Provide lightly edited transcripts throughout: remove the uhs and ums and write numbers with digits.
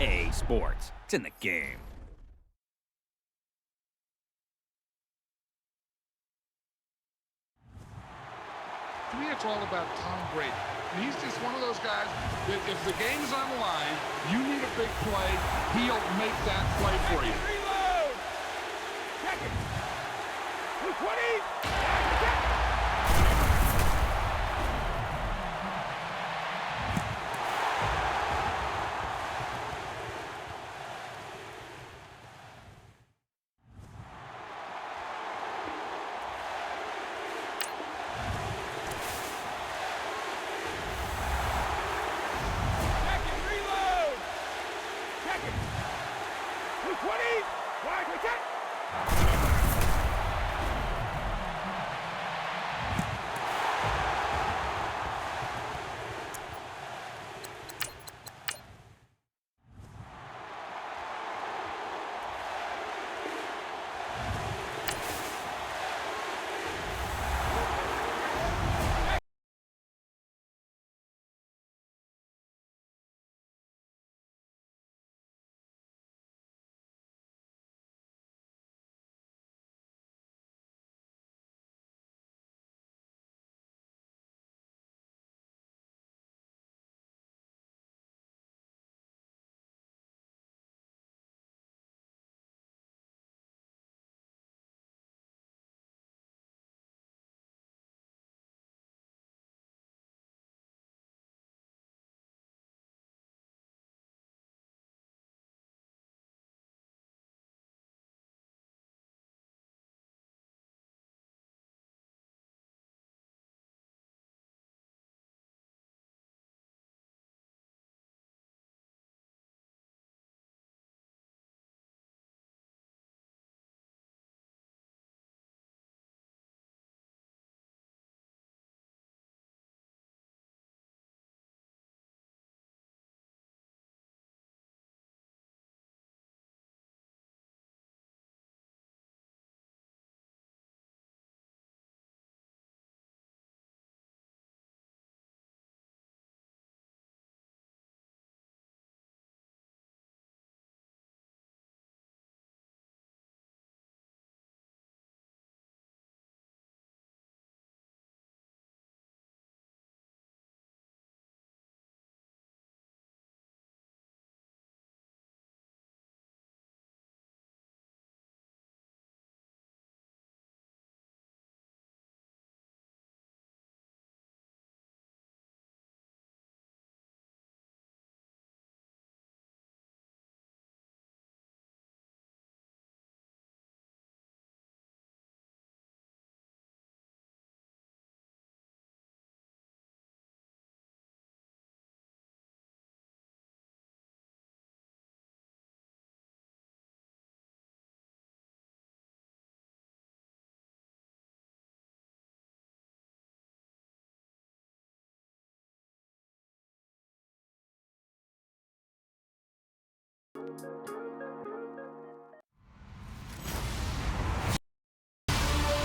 EA Sports. It's in the game. To me, it's all about Tom Brady. He's just one of those guys that if the game's on the line, you need a big play, he'll make that play for you. Reload! Check it! 220!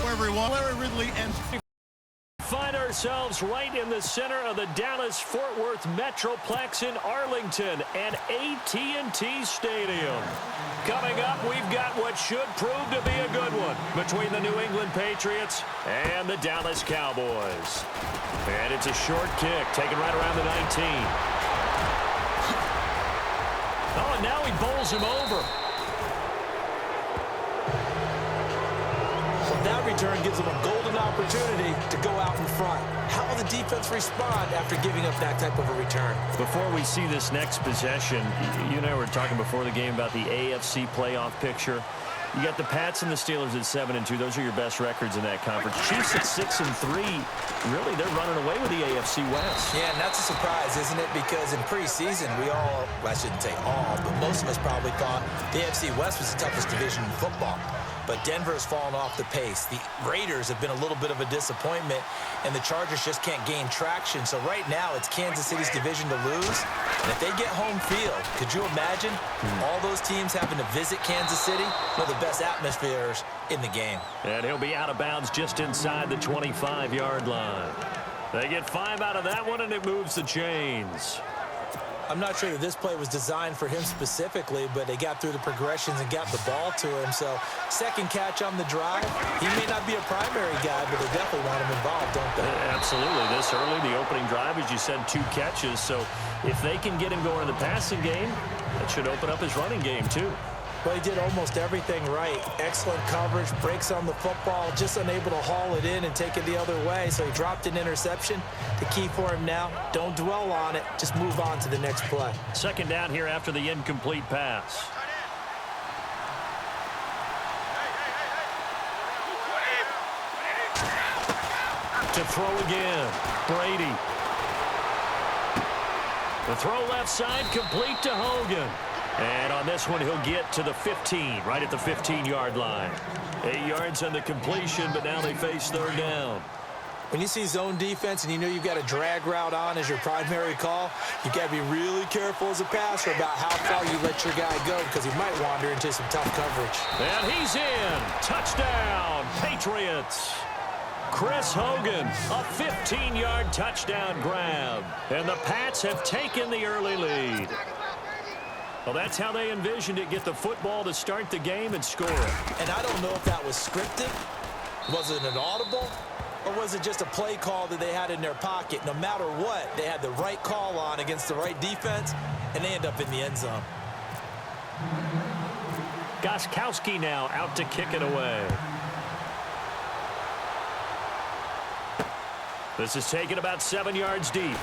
Everyone, Larry Ridley and find ourselves right in the center of the Dallas-Fort Worth Metroplex in Arlington and AT&T Stadium. Coming up, we've got what should prove to be a good one between the New England Patriots and the Dallas Cowboys. And it's a short kick taken right around the 19. Oh, and now he bowls him over. That return gives them a golden opportunity to go out in front. How will the defense respond after giving up that type of a return? Before we see this next possession, you and I were talking before the game about the AFC playoff picture. You got the Pats and the Steelers at 7-2. Those are your best records in that conference. Chiefs at 6-3. Really, they're running away with the AFC West. Yeah, and that's a surprise, isn't it? Because in preseason, we all, well, I shouldn't say all, but most of us probably thought the AFC West was the toughest division in football. But Denver has fallen off the pace. The Raiders have been a little bit of a disappointment, and the Chargers just can't gain traction. So right now, it's Kansas City's division to lose. And if they get home field, could you imagine all those teams having to visit Kansas City? One of the best atmospheres in the game. And he'll be out of bounds just inside the 25-yard line. They get 5 out of that one, and it moves the chains. I'm not sure that this play was designed for him specifically, but they got through the progressions and got the ball to him. So second catch on the drive. He may not be a primary guy, but they definitely want him involved, don't they? Absolutely. This early, the opening drive, as you said, 2 catches. So if they can get him going in the passing game, that should open up his running game too. Well, he did almost everything right. Excellent coverage, breaks on the football, just unable to haul it in and take it the other way. So he dropped an interception. The key for him now, don't dwell on it. Just move on to the next play. Second down here after the incomplete pass. To throw again, Brady. The throw left side, complete to Hogan. And on this one, he'll get to the 15, right at the 15-yard line. 8 yards on the completion, but now they face third down. When you see zone defense and you know you've got a drag route on as your primary call, you've got to be really careful as a passer about how far you let your guy go because he might wander into some tough coverage. And he's in. Touchdown, Patriots. Chris Hogan, a 15-yard touchdown grab. And the Pats have taken the early lead. Well, that's how they envisioned it, get the football to start the game and score it. And I don't know if that was scripted. Was it an audible? Or was it just a play call that they had in their pocket? No matter what, they had the right call on against the right defense, and they end up in the end zone. Gostkowski now out to kick it away. This is taken about 7 yards deep.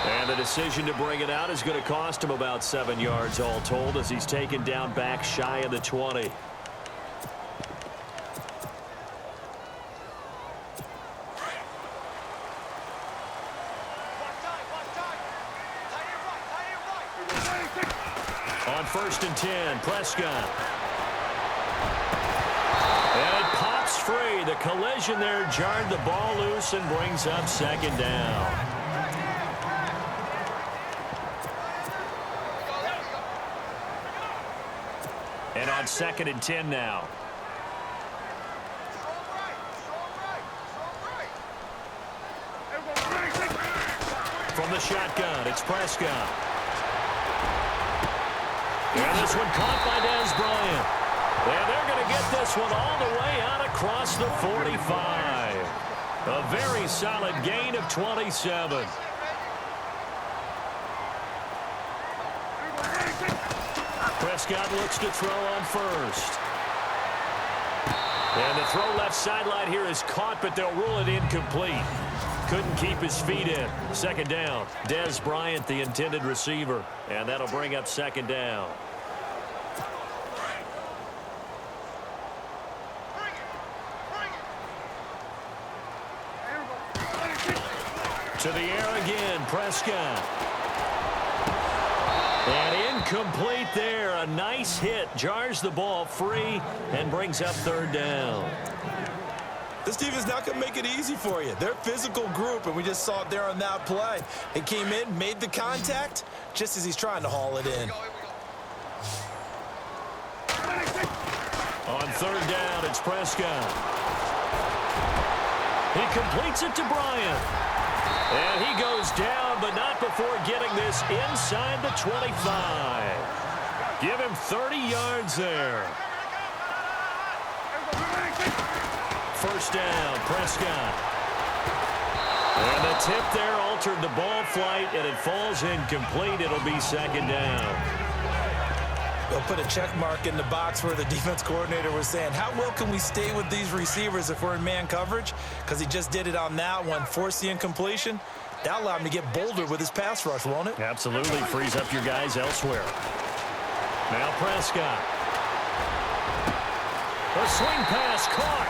And the decision to bring it out is going to cost him about 7 yards all told as he's taken down back shy of the 20. On 1st and 10, Prescott. And it pops free. The collision there jarred the ball loose and brings up second down. And on 2nd and 10 now. From the shotgun, it's Prescott. And this one caught by Dez Bryant. And they're going to get this one all the way out across the 45. A very solid gain of 27. Prescott looks to throw on 1st. And the throw left sideline here is caught, but they'll rule it incomplete. Couldn't keep his feet in. Second down. Dez Bryant, the intended receiver. And that'll bring up second down. To the air again, Prescott. And incomplete there. A nice hit. Jars the ball free and brings up third down. This team is not going to make it easy for you. They're a physical group, and we just saw it there on that play. They came in, made the contact, just as he's trying to haul it in. On third down, it's Prescott. He completes it to Bryant. And he goes down, but not before getting this inside the 25. Give him 30 yards there. First down, Prescott. And the tip there altered the ball flight, and it falls incomplete. It'll be second down. They'll put a check mark in the box where the defense coordinator was saying, how well can we stay with these receivers if we're in man coverage? Because he just did it on that one, forced the incompletion. That'll allow him to get bolder with his pass rush, won't it? Absolutely. Frees up your guys elsewhere. Now Prescott. A swing pass caught.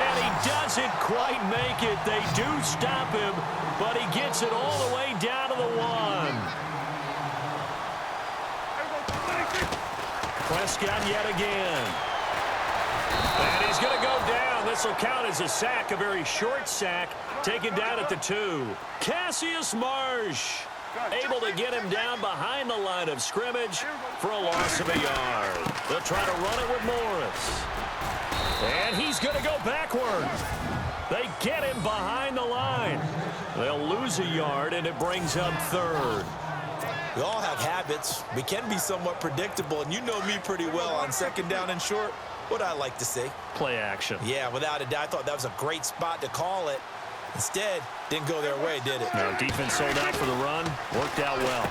And he doesn't quite make it. They do stop him, but he gets it all the way down to the 1. Prescott yet again. And he's going to go down. This will count as a sack, a very short sack, taken down at the 2. Cassius Marsh able to get him down behind the line of scrimmage for a loss of a yard. They'll try to run it with Morris. And he's going to go backward. They get him behind the line. They'll lose a yard, and it brings up third. We all have habits. We can be somewhat predictable, and you know me pretty well on second down and short. What I like to see. Play action. Yeah, without a doubt. I thought that was a great spot to call it. Instead, didn't go their way, did it? Now, defense sold out for the run. Worked out well.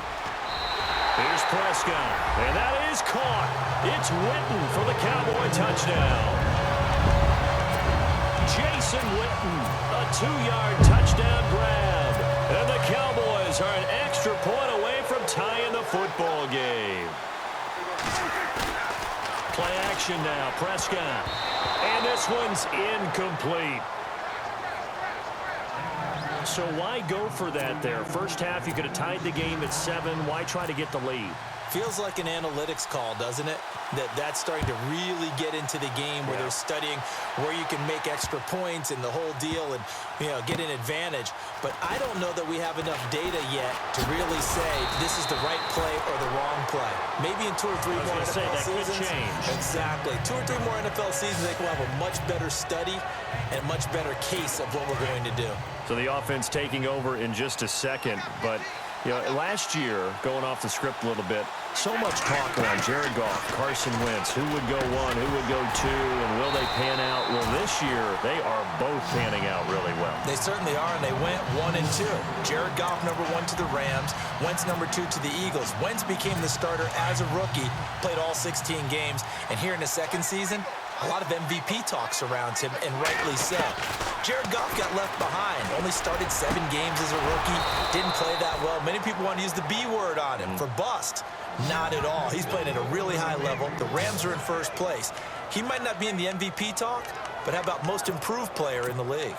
Here's Prescott, and that is caught. It's Witten for the Cowboy touchdown. Jason Witten, a 2-yard touchdown grab. And the Cowboys are an extra point away from tying the football game. Play action now, Prescott. And this one's incomplete. So why go for that there? First half, you could have tied the game at 7. Why try to get the lead? Feels like an analytics call, doesn't it? That's starting to really get into the game where they're studying where you can make extra points and the whole deal and, get an advantage. But I don't know that we have enough data yet to really say this is the right play or the wrong play. Maybe in 2 or 3 more NFL seasons. Could change. Exactly. 2 or 3 more NFL seasons, I think we'll have a much better study and a much better case of what we're going to do. So the offense taking over in just a second, but last year, going off the script a little bit, so much talk around Jared Goff, Carson Wentz, who would go 1, who would go 2, and will they pan out? Well, this year, they are both panning out really well. They certainly are, and they went 1 and 2. Jared Goff, number 1 to the Rams, Wentz, number 2 to the Eagles. Wentz became the starter as a rookie, played all 16 games, and here in the second season, a lot of MVP talk surrounds him, and rightly so. Jared Goff got left behind, only started 7 games as a rookie, didn't play that well. Many people want to use the B word on him for bust. Not at all. He's playing at a really high level. The Rams are in first place. He might not be in the MVP talk, but how about most improved player in the league?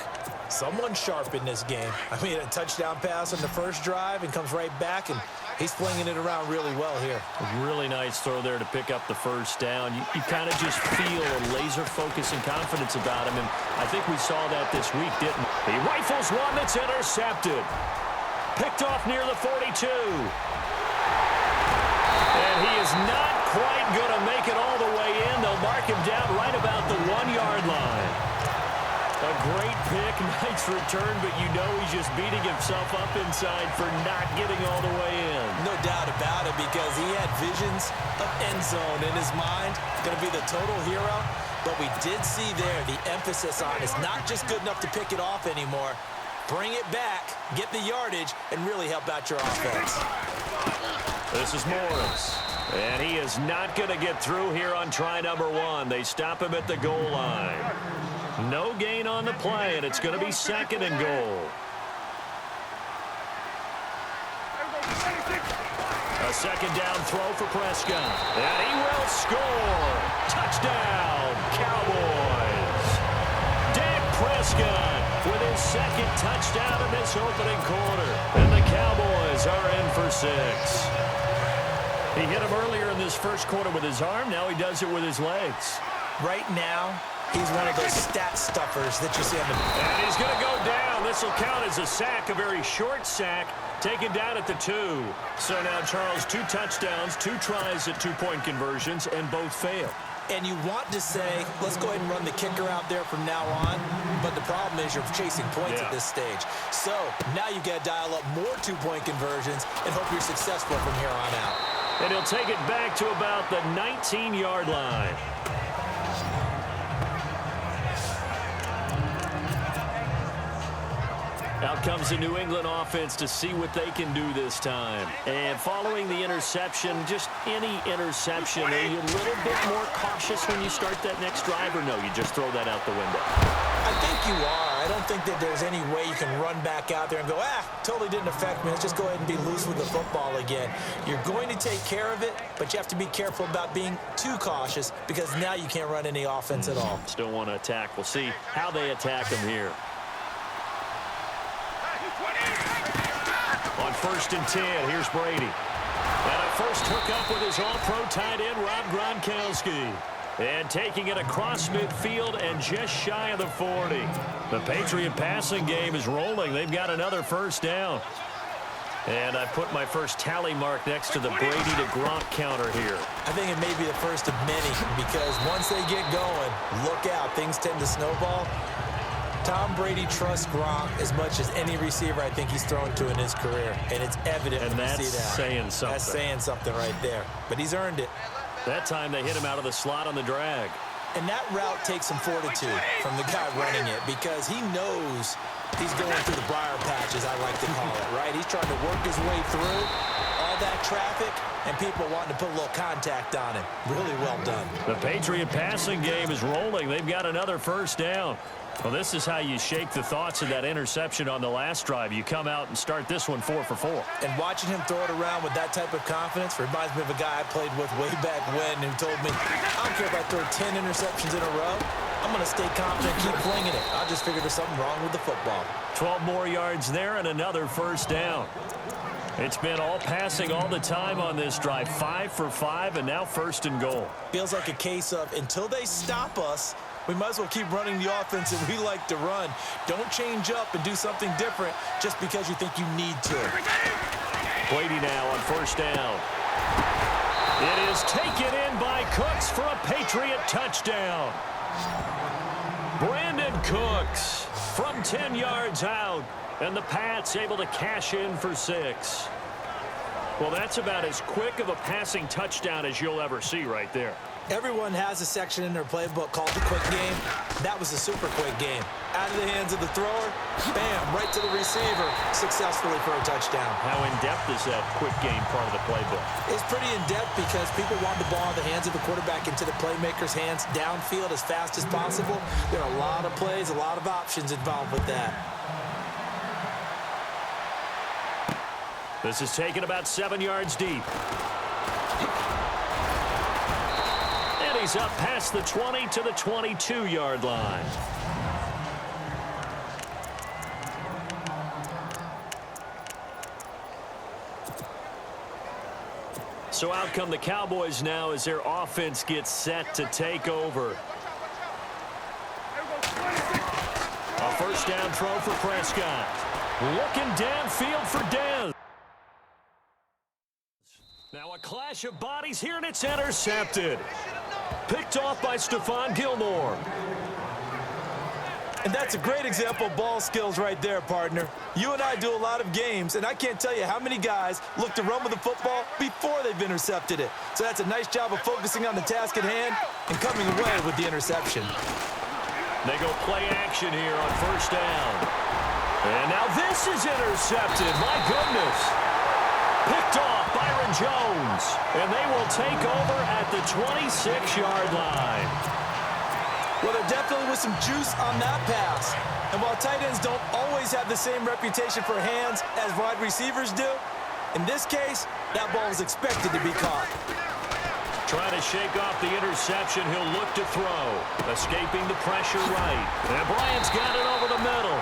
Someone sharp in this game. I mean, a touchdown pass on the first drive and comes right back, and he's flinging it around really well here. A really nice throw there to pick up the first down. You kind of just feel a laser focus and confidence about him, and I think we saw that this week, didn't we? He rifles one that's intercepted. Picked off near the 42. And he is not quite going to make it all the way in. They'll mark him down right about the 1-yard line. A great pick, nice return, but he's just beating himself up inside for not getting all the way in. No doubt about it, because he had visions of end zone in his mind. Going to be the total hero. But we did see there the emphasis on is not just good enough to pick it off anymore. Bring it back, get the yardage, and really help out your offense. This is Morris. And he is not going to get through here on try number 1. They stop him at the goal line. No gain on the play, and it's going to be 2nd and goal. A 2nd down throw for Prescott. And he will score. Touchdown, Cowboys. Dak Prescott with his 2nd touchdown in this opening quarter. And the Cowboys are in for 6. He hit him earlier in this first quarter with his arm. Now he does it with his legs. Right now, he's one of those stat stuffers that you see on the... And he's going to go down. This will count as a sack, a very short sack, taken down at the 2. So now, Charles, 2 touchdowns, 2 tries at 2-point conversions, and both fail. And you want to say, let's go ahead and run the kicker out there from now on. But the problem is you're chasing points at this stage. So now you've got to dial up more 2-point conversions and hope you're successful from here on out. And he'll take it back to about the 19-yard line. Out comes the New England offense to see what they can do this time. And following the interception, just any interception, are you a little bit more cautious when you start that next drive, or no, you just throw that out the window? I think you are. I don't think that there's any way you can run back out there and go, totally didn't affect me. Let's just go ahead and be loose with the football again. You're going to take care of it, but you have to be careful about being too cautious, because now you can't run any offense at all. Still want to attack. We'll see how they attack them here. On 1st and 10, here's Brady. And a first hookup with his all-pro tight end, Rob Gronkowski. And taking it across midfield and just shy of the 40. The Patriot passing game is rolling. They've got another first down. And I put my first tally mark next to the Brady to Gronk counter here. I think it may be the first of many, because once they get going, look out. Things tend to snowball. Tom Brady trusts Gronk as much as any receiver I think he's thrown to in his career, and it's evident when you see that. And that's saying something. That's saying something right there, but he's earned it. That time they hit him out of the slot on the drag. And that route takes some fortitude from the guy running it because he knows he's going through the briar patch, as I like to call it, right? He's trying to work his way through all that traffic and people wanting to put a little contact on him. Really well done. The Patriot passing game is rolling. They've got another first down. Well, this is how you shake the thoughts of that interception on the last drive. You come out and start this one 4 for 4. And watching him throw it around with that type of confidence reminds me of a guy I played with way back when who told me, I don't care if I throw 10 interceptions in a row. I'm going to stay confident and keep flinging it. I just figured there's something wrong with the football. 12 more yards there and another first down. It's been all passing all the time on this drive. 5 for 5 and now first and goal. Feels like a case of until they stop us, we might as well keep running the offense that we like to run. Don't change up and do something different just because you think you need to. Brady now on first down. It is taken in by Cooks for a Patriot touchdown. Brandon Cooks from 10 yards out, and the Pats able to cash in for 6. Well, that's about as quick of a passing touchdown as you'll ever see right there. Everyone has a section in their playbook called the quick game. That was a super quick game. Out of the hands of the thrower, bam, right to the receiver, successfully for a touchdown. How in-depth is that quick game part of the playbook? It's pretty in-depth because people want the ball in the hands of the quarterback into the playmaker's hands downfield as fast as possible. There are a lot of plays, a lot of options involved with that. This is taken about 7 yards deep. And he's up past the 20 to the 22-yard line. So out come the Cowboys now as their offense gets set to take over. A first down throw for Prescott. Looking downfield for Dez. Now a clash of bodies here, and it's intercepted. Picked off by Stephon Gilmore. And that's a great example of ball skills right there, partner. You and I do a lot of games, and I can't tell you how many guys look to run with the football before they've intercepted it. So that's a nice job of focusing on the task at hand and coming away with the interception. They go play action here on first down. And now this is intercepted. My goodness. Picked off Byron Jones. And they will take over at the 26-yard line. Well, there definitely was some juice on that pass. And while tight ends don't always have the same reputation for hands as wide receivers do, in this case, that ball was expected to be caught. Trying to shake off the interception, he'll look to throw. Escaping the pressure right. And Bryant's got it over the middle.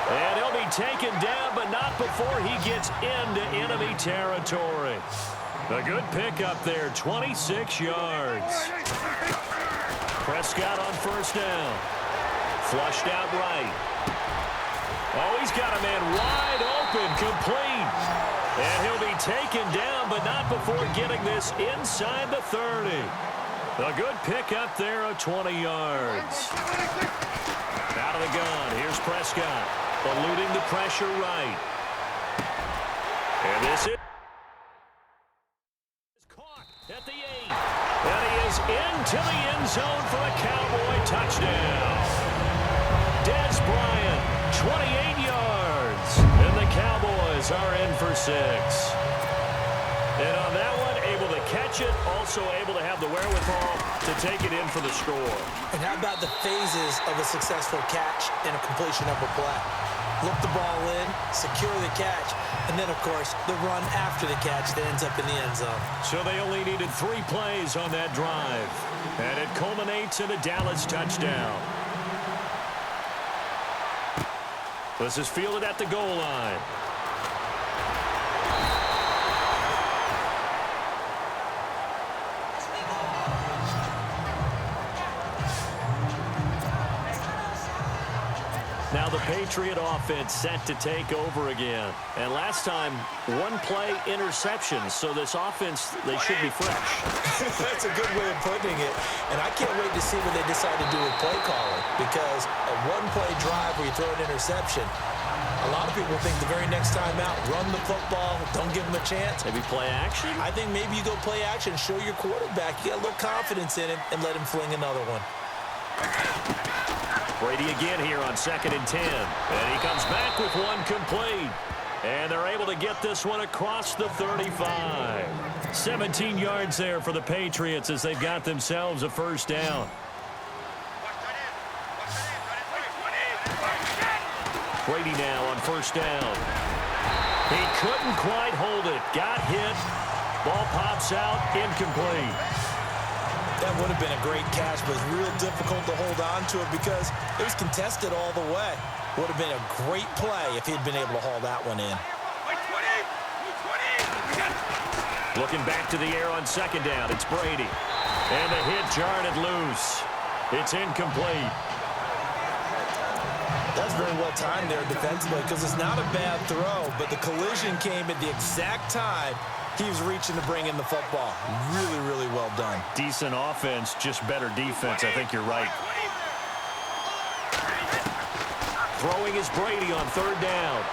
And he'll be taken down, but not before he gets into enemy territory. A good pickup there, 26 yards. Prescott on first down. Flushed out right. Oh, he's got a man wide open, complete. And he'll be taken down, but not before getting this inside the 30. A good pickup there of 20 yards. Out of the gun, here's Prescott. Eluding the pressure right. And this is caught at the 8. And he is into the end zone for a Cowboy touchdown. Dez Bryant, 28 yards. And the Cowboys are in for 6. And on that one, able to catch it, also able to have the wherewithal to take it in for the score. And how about the phases of a successful catch and a completion of a play? Look the ball in, secure the catch, and then, of course, the run after the catch that ends up in the end zone. So they only needed 3 plays on that drive. And it culminates in a Dallas touchdown. This is fielded at the goal line. Now the Patriot offense set to take over again. And last time, one play interception. So this offense, they should be fresh. That's a good way of putting it. And I can't wait to see what they decide to do with play calling. Because a one-play drive where you throw an interception, a lot of people think the very next time out, run the football, don't give them a chance. Maybe play action? I think maybe you go play action, show your quarterback. You get a little confidence in him and let him fling another one. Brady again here on 2nd and 10. And he comes back with one complete. And they're able to get this one across the 35. 17 yards there for the Patriots as they've got themselves a first down. Brady now on first down. He couldn't quite hold it. Got hit. Ball pops out. Incomplete. That would have been a great catch, but it's real difficult to hold on to it because it was contested all the way. Would have been a great play if he'd been able to haul that one in. Looking back to the air on 2nd down. It's Brady. And the hit jarred it loose. It's incomplete. That's very well timed there defensively because it's not a bad throw, but the collision came at the exact time he was reaching to bring in the football. Really, really well done. Decent offense, just better defense. I think you're right. Throwing is Brady on 3rd down.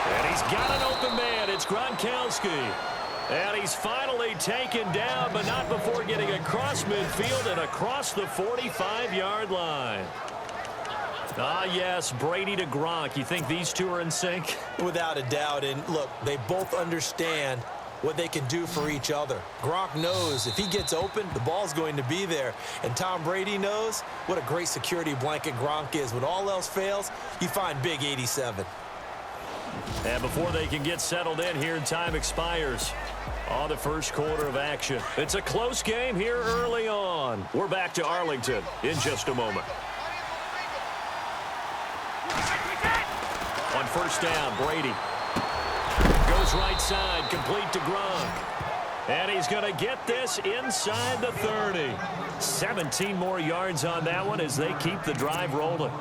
And he's got an open man. It's Gronkowski. And he's finally taken down, but not before getting across midfield and across the 45-yard line. Ah, yes, Brady to Gronk. You think these two are in sync? Without a doubt. And look, they both understand what they can do for each other. Gronk knows if he gets open, the ball's going to be there. And Tom Brady knows what a great security blanket Gronk is. When all else fails, you find Big 87. And before they can get settled in here, time expires on the first quarter of action. It's a close game here early on. We're back to Arlington in just a moment. On first down, Brady goes right side, complete to Gronk. And he's going to get this inside the 30. 17 more yards on that one as they keep the drive rolling.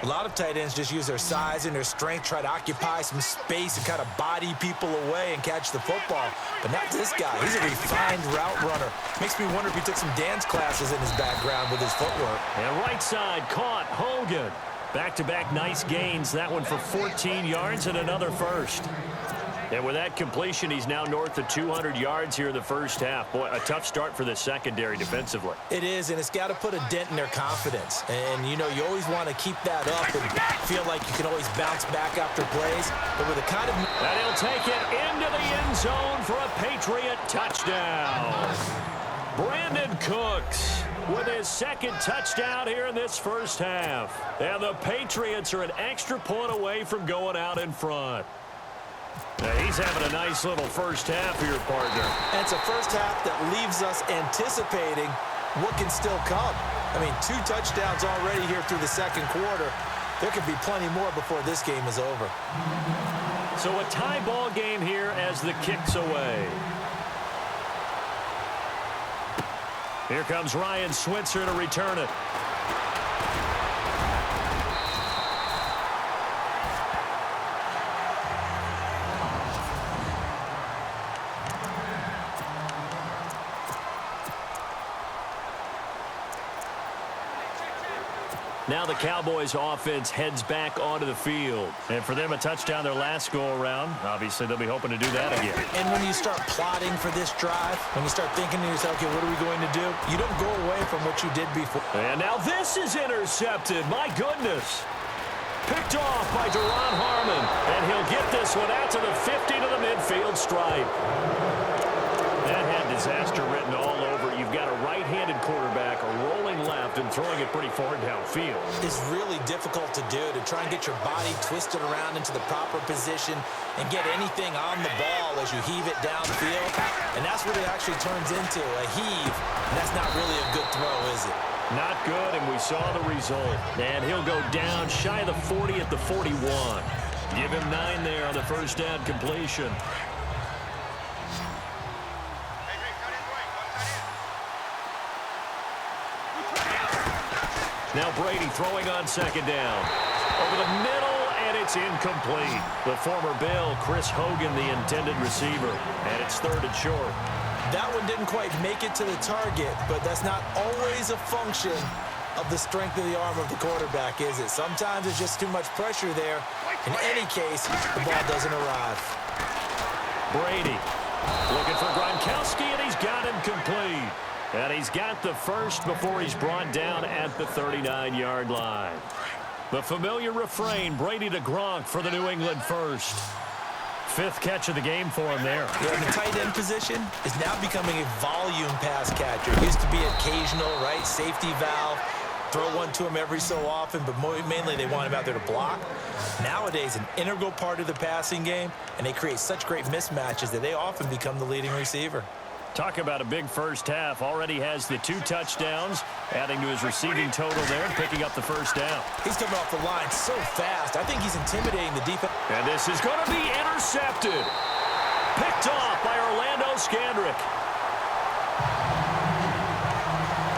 A lot of tight ends just use their size and their strength, try to occupy some space and kind of body people away and catch the football. But not this guy. He's a refined route runner. Makes me wonder if he took some dance classes in his background with his footwork. And right side caught Hogan. Back-to-back nice gains. That one for 14 yards and another first. And with that completion, he's now north of 200 yards here in the first half. Boy, a tough start for the secondary defensively. It is, and it's got to put a dent in their confidence. And, you know, you always want to keep that up and feel like you can always bounce back after plays. But with the kind of... And he'll take it into the end zone for a Patriot touchdown. Brandon Cooks with his second touchdown here in this first half. And the Patriots are an extra point away from going out in front. Now he's having a nice little first half here, partner. And it's a first half that leaves us anticipating what can still come. I mean, 2 touchdowns already here through the second quarter. There could be plenty more before this game is over. So a tie ball game here as the kick's away. Here comes Ryan Switzer to return it. Now the Cowboys offense heads back onto the field. And for them, a touchdown their last go-around. Obviously, they'll be hoping to do that again. And when you start plotting for this drive, when you start thinking to yourself, okay, what are we going to do? You don't go away from what you did before. And now this is intercepted. My goodness. Picked off by Duron Harmon. And he'll get this one out to the 50 to the midfield stripe. That had disaster written all over. You've got a right-handed quarterback, a rolling left, and throwing it pretty far downfield. It's really difficult to do, to try and get your body twisted around into the proper position and get anything on the ball as you heave it downfield. And that's what it actually turns into, a heave. And that's not really a good throw, is it? Not good, and we saw the result. And he'll go down shy of the 40 at the 41. Give him 9 there on the first down completion. Now Brady throwing on second down. Over the middle, and it's incomplete. The former Bill, Chris Hogan, the intended receiver. And it's 3rd and short. That one didn't quite make it to the target, but that's not always a function of the strength of the arm of the quarterback, is it? Sometimes it's just too much pressure there. In any case, the ball doesn't arrive. Brady looking for Gronkowski, and he's got him complete. And he's got the first before he's brought down at the 39-yard line. The familiar refrain, Brady to Gronk for the New England first. 5th catch of the game for him there. Yeah, the tight end position is now becoming a volume pass catcher. It used to be occasional, right? Safety valve. Throw one to him every so often, but mainly they want him out there to block. Nowadays, an integral part of the passing game, and they create such great mismatches that they often become the leading receiver. Talk about a big first half. Already has the 2 touchdowns, adding to his receiving total there and picking up the first down. He's coming off the line so fast. I think he's intimidating the defense. And this is going to be intercepted. Picked off by Orlando Scandrick.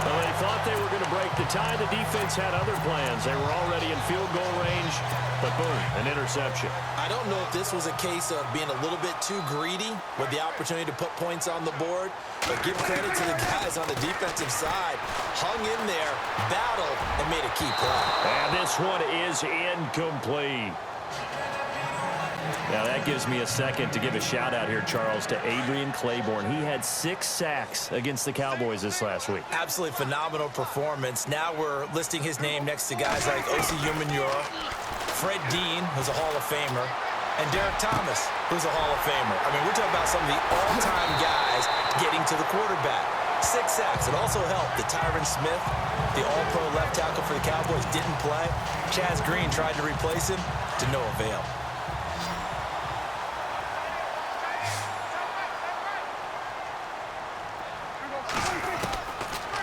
Well, they thought they were going to break the tie. The defense had other plans. They were already in field goal range, but boom, an interception. I don't know if this was a case of being a little bit too greedy with the opportunity to put points on the board, but give credit to the guys on the defensive side. Hung in there, battled, and made a key play. And this one is incomplete. Now that gives me a second to give a shout out here, Charles, to Adrian Claiborne. He had 6 sacks against the Cowboys this last week. Absolutely phenomenal performance. Now we're listing his name next to guys like Osi Umenyiora, Fred Dean, who's a Hall of Famer, and Derek Thomas, who's a Hall of Famer. I mean, we're talking about some of the all-time guys getting to the quarterback. 6 sacks. It also helped that Tyron Smith, the all-pro left tackle for the Cowboys, didn't play. Chaz Green tried to replace him to no avail.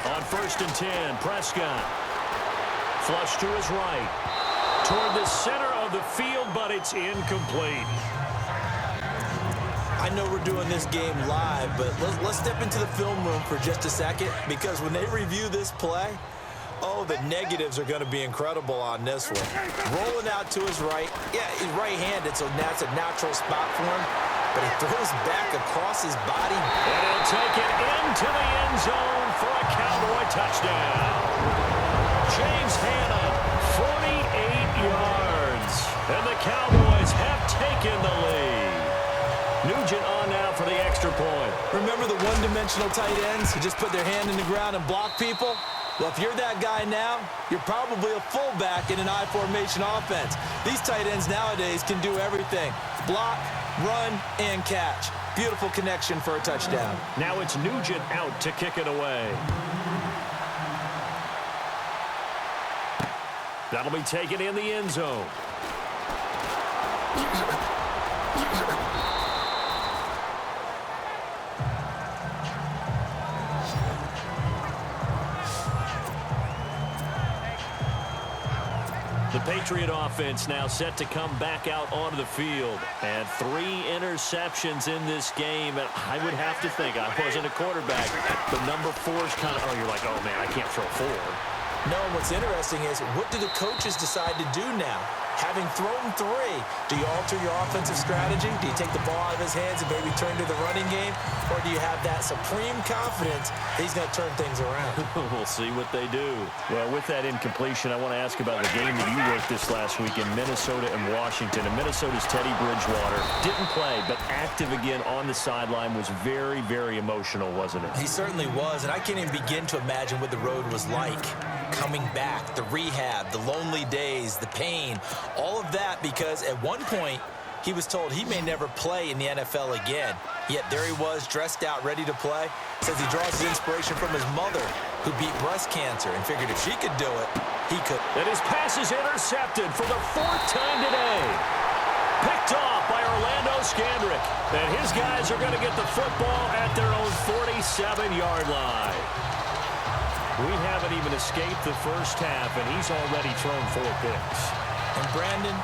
On 1st and 10, Prescott. Flush to his right. Toward the center of the field, but it's incomplete. I know we're doing this game live, but let's step into the film room for just a second, because when they review this play, oh, the negatives are going to be incredible on this one. Rolling out to his right. Yeah, he's right-handed, so that's a natural spot for him. But he throws back across his body. And he'll take it into the end zone for a Cowboy touchdown. James Hanna, 48 yards. And the Cowboys have taken the lead. Nugent on now for the extra point. Remember the one-dimensional tight ends who just put their hand in the ground and block people? Well, if you're that guy now, you're probably a fullback in an I-formation offense. These tight ends nowadays can do everything. Block, run, and catch. Beautiful connection for a touchdown. Now it's Nugent out to kick it away. That'll be taken in the end zone. The Patriot offense now set to come back out onto the field. And 3 interceptions in this game. And I would have to think, I wasn't a quarterback, but number 4 is kind of, oh, you're like, oh, man, I can't throw 4. No, and what's interesting is, what do the coaches decide to do now? Having thrown 3, do you alter your offensive strategy? Do you take the ball out of his hands and maybe turn to the running game? Or do you have that supreme confidence that he's going to turn things around? We'll see what they do. Well, with that incompletion, I want to ask about the game that you worked this last week in Minnesota and Washington. And Minnesota's Teddy Bridgewater didn't play, but active again on the sideline. Was very, very emotional, wasn't it? He certainly was, and I can't even begin to imagine what the road was like. Coming back, the rehab, the lonely days, the pain, all of that, because at one point he was told he may never play in the NFL again. Yet there he was, dressed out, ready to play. Says he draws his inspiration from his mother, who beat breast cancer, and figured if she could do it, he could. And his pass is intercepted for the 4th time today. Picked off by Orlando Scandrick. And his guys are going to get the football at their own 47-yard line. We haven't even escaped the first half, and he's already thrown 4 picks. And Brandon,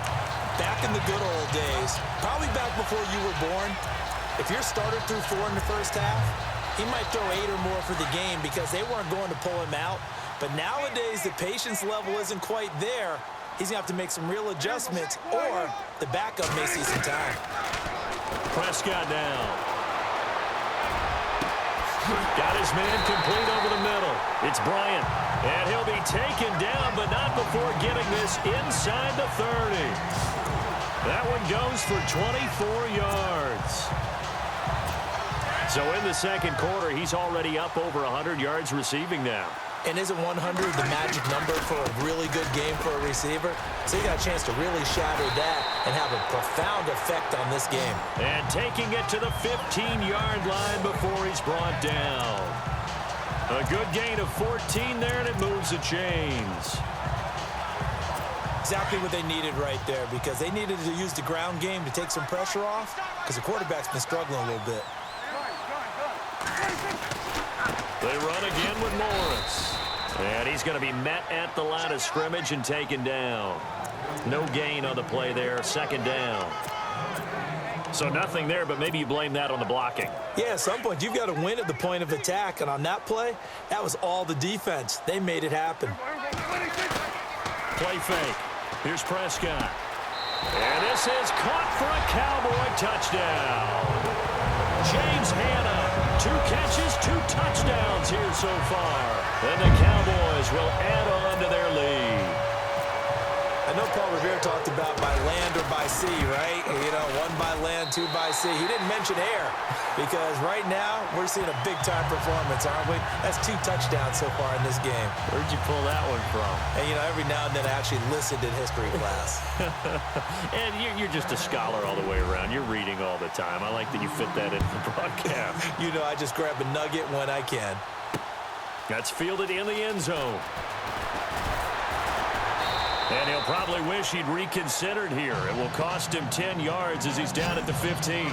back in the good old days, probably back before you were born, if your starter threw 4 in the first half, he might throw 8 or more for the game because they weren't going to pull him out But nowadays, the patience level isn't quite there. He's going to have to make some real adjustments, or the backup may see some time. Prescott down. Got his man complete over the middle. It's Bryant. And he'll be taken down, but not before getting this inside the 30. That one goes for 24 yards. So in the second quarter, he's already up over 100 yards receiving now. And isn't 100 the magic number for a really good game for a receiver? So he got a chance to really shatter that and have a profound effect on this game. And taking it to the 15-yard line before he's brought down. A good gain of 14 there, and it moves the chains. Exactly what they needed right there, because they needed to use the ground game to take some pressure off, because the quarterback's been struggling a little bit. They run again with Morris. And he's going to be met at the line of scrimmage and taken down. No gain on the play there, second down. So nothing there, but maybe you blame that on the blocking. Yeah, at some point, you've got to win at the point of attack. And on that play, that was all the defense. They made it happen. Play fake. Here's Prescott. And this is caught for a Cowboy touchdown. James Hanna, 2 catches, 2 touchdowns here so far. And the Cowboys will add on to their lead. I know Paul Revere talked about by land or by sea, right? You know, 1 by land, 2 by sea. He didn't mention air, because right now we're seeing a big-time performance, aren't we? That's 2 touchdowns so far in this game. Where'd you pull that one from? And, you know, every now and then I actually listened in history class. And you're just a scholar all the way around. You're reading all the time. I like that you fit that into the broadcast. You know, I just grab a nugget when I can. That's fielded in the end zone. And he'll probably wish he'd reconsidered here. It will cost him 10 yards as he's down at the 15.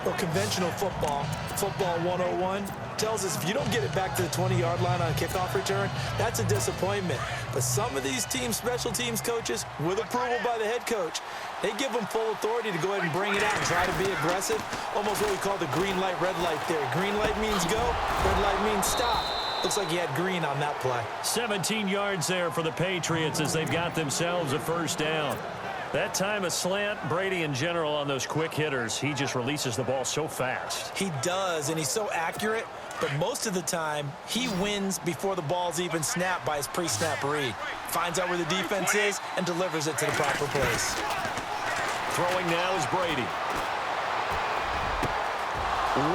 Well, conventional football 101, tells us if you don't get it back to the 20-yard line on a kickoff return, that's a disappointment. But some of these teams, special teams coaches, with approval by the head coach, they give them full authority to go ahead and bring it out and try to be aggressive. Almost what we call the green light, red light theory. Green light means go, red light means stop. Looks like he had green on that play. 17 yards there for the Patriots as they've got themselves a first down. That time a slant. Brady in general on those quick hitters, he just releases the ball so fast. He does, and he's so accurate, but most of the time he wins before the ball's even snapped by his pre-snap read. Finds out where the defense is and delivers it to the proper place. Throwing now is Brady.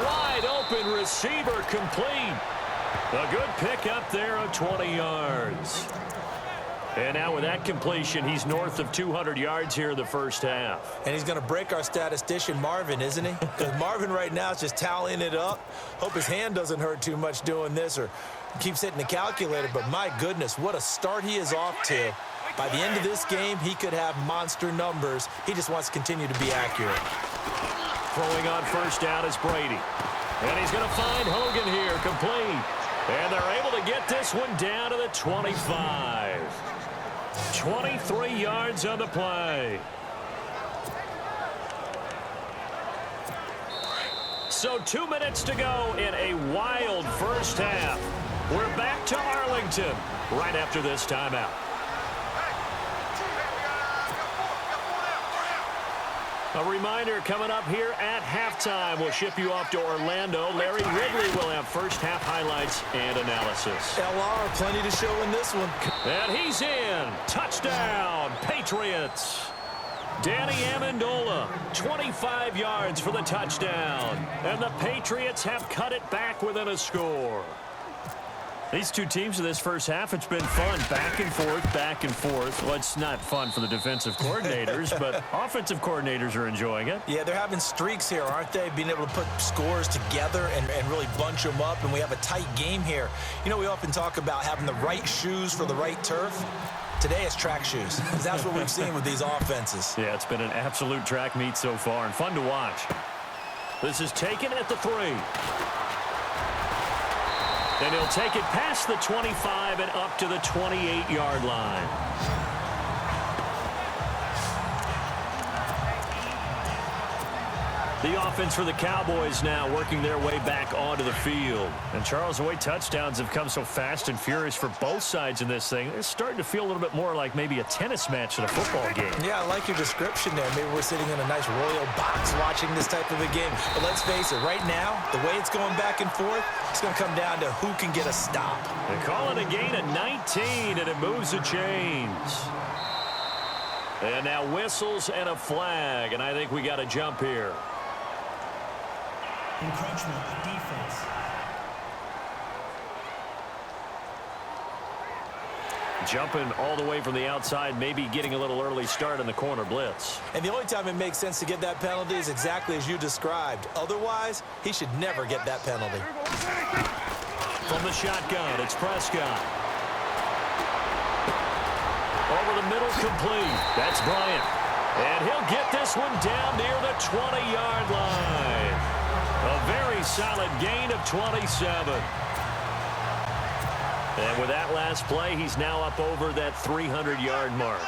Wide open receiver complete. A good pickup there of 20 yards. And now with that completion, he's north of 200 yards here in the first half. And he's going to break our statistician, Marvin, isn't he? Because Marvin right now is just tallying it up. Hope his hand doesn't hurt too much doing this or keeps hitting the calculator. But my goodness, what a start he is off to. By the end of this game, he could have monster numbers. He just wants to continue to be accurate. Throwing on first down is Brady. And he's going to find Hogan here, complete. And they're able to get this one down to the 25. 23 yards on the play. So 2 minutes to go in a wild first half. We're back to Arlington right after this timeout. A reminder coming up here at halftime. We'll ship you off to Orlando. Larry Ridley will have first half highlights and analysis. LR, plenty to show in this one. And he's in. Touchdown, Patriots. Danny Amendola, 25 yards for the touchdown. And the Patriots have cut it back within a score. These two teams in this first half, it's been fun. Back and forth, back and forth. Well, it's not fun for the defensive coordinators, but offensive coordinators are enjoying it. Yeah, they're having streaks here, aren't they? Being able to put scores together and really bunch them up, and we have a tight game here. You know, we often talk about having the right shoes for the right turf. Today it's track shoes. That's what we've seen with these offenses. Yeah, it's been an absolute track meet so far and fun to watch. This is taken at the 3. And he'll take it past the 25 and up to the 28-yard line. The offense for the Cowboys now working their way back onto the field. And, Charles, the way touchdowns have come so fast and furious for both sides in this thing, it's starting to feel a little bit more like maybe a tennis match than a football game. Yeah, I like your description there. Maybe we're sitting in a nice royal box watching this type of a game. But let's face it, right now, the way it's going back and forth, it's going to come down to who can get a stop. They call it a gain of 19, and it moves the chains. And now whistles and a flag, and I think we got a jump here. Encroachment defense. Jumping all the way from the outside, maybe getting a little early start in the corner blitz. And the only time it makes sense to get that penalty is exactly as you described. Otherwise, he should never get that penalty. From the shotgun, it's Prescott. Over the middle, complete. That's Bryant. And he'll get this one down near the 20-yard line. A very solid gain of 27. And with that last play, he's now up over that 300-yard mark.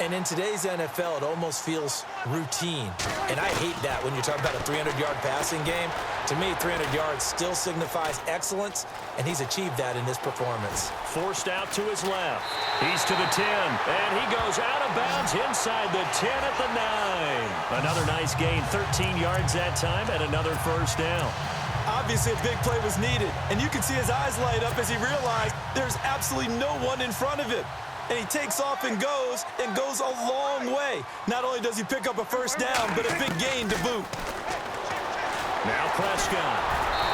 And in today's NFL, it almost feels routine. And I hate that when you're talking about a 300-yard passing game. To me, 300 yards still signifies excellence, and he's achieved that in this performance. Forced out to his left. He's to the 10, and he goes out of bounds inside the 10 at the 9. Another nice gain, 13 yards that time, and another first down. Obviously, a big play was needed, and you can see his eyes light up as he realized there's absolutely no one in front of him. And he takes off and goes a long way. Not only does he pick up a first down, but a big gain to boot. Now Prescott.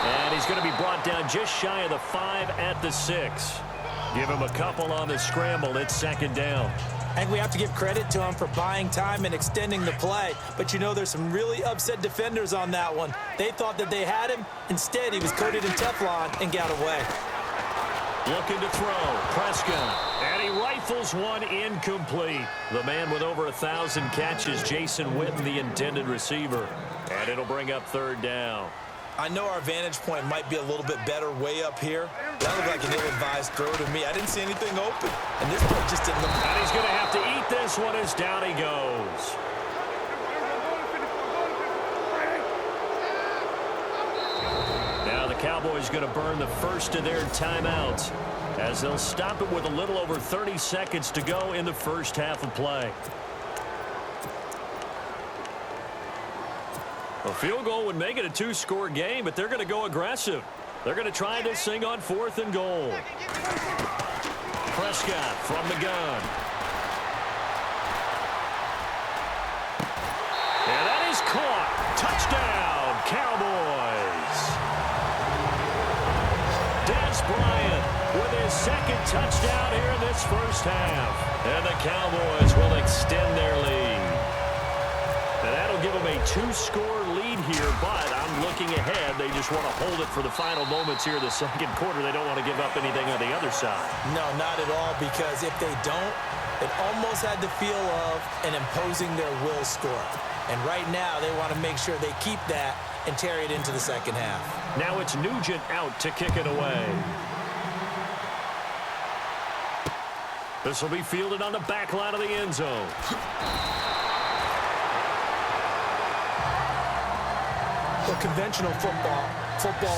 And he's going to be brought down just shy of the 5 at the 6. Give him a couple on the scramble. It's second down. And we have to give credit to him for buying time and extending the play. But you know, there's some really upset defenders on that one. They thought that they had him. Instead, he was coated in Teflon and got away. Looking to throw. Prescott. And he rifles one incomplete. The man with over 1,000 catches, Jason Witten, the intended receiver. And it'll bring up third down. I know our vantage point might be a little bit better way up here. That looked like an ill-advised throw to me. I didn't see anything open. And this play just didn't look. And he's going to have to eat this one as down he goes. Now the Cowboys going to burn the first of their timeouts as they'll stop it with a little over 30 seconds to go in the first half of play. A field goal would make it a 2-score game, but they're going to go aggressive. They're going to try this thing on 4th and goal. Prescott from the gun. And that is caught. Touchdown, Cowboys. Des Bryant with his second touchdown here in this first half. And the Cowboys will extend their lead. And that'll give them a 2-score lead here, but I'm looking ahead. They just want to hold it for the final moments here in the second quarter. They don't want to give up anything on the other side. No, not at all, because if they don't, it almost had the feel of an imposing their will score. And right now, they want to make sure they keep that and carry it into the second half. Now it's Nugent out to kick it away. This will be fielded on the back line of the end zone. Well, conventional football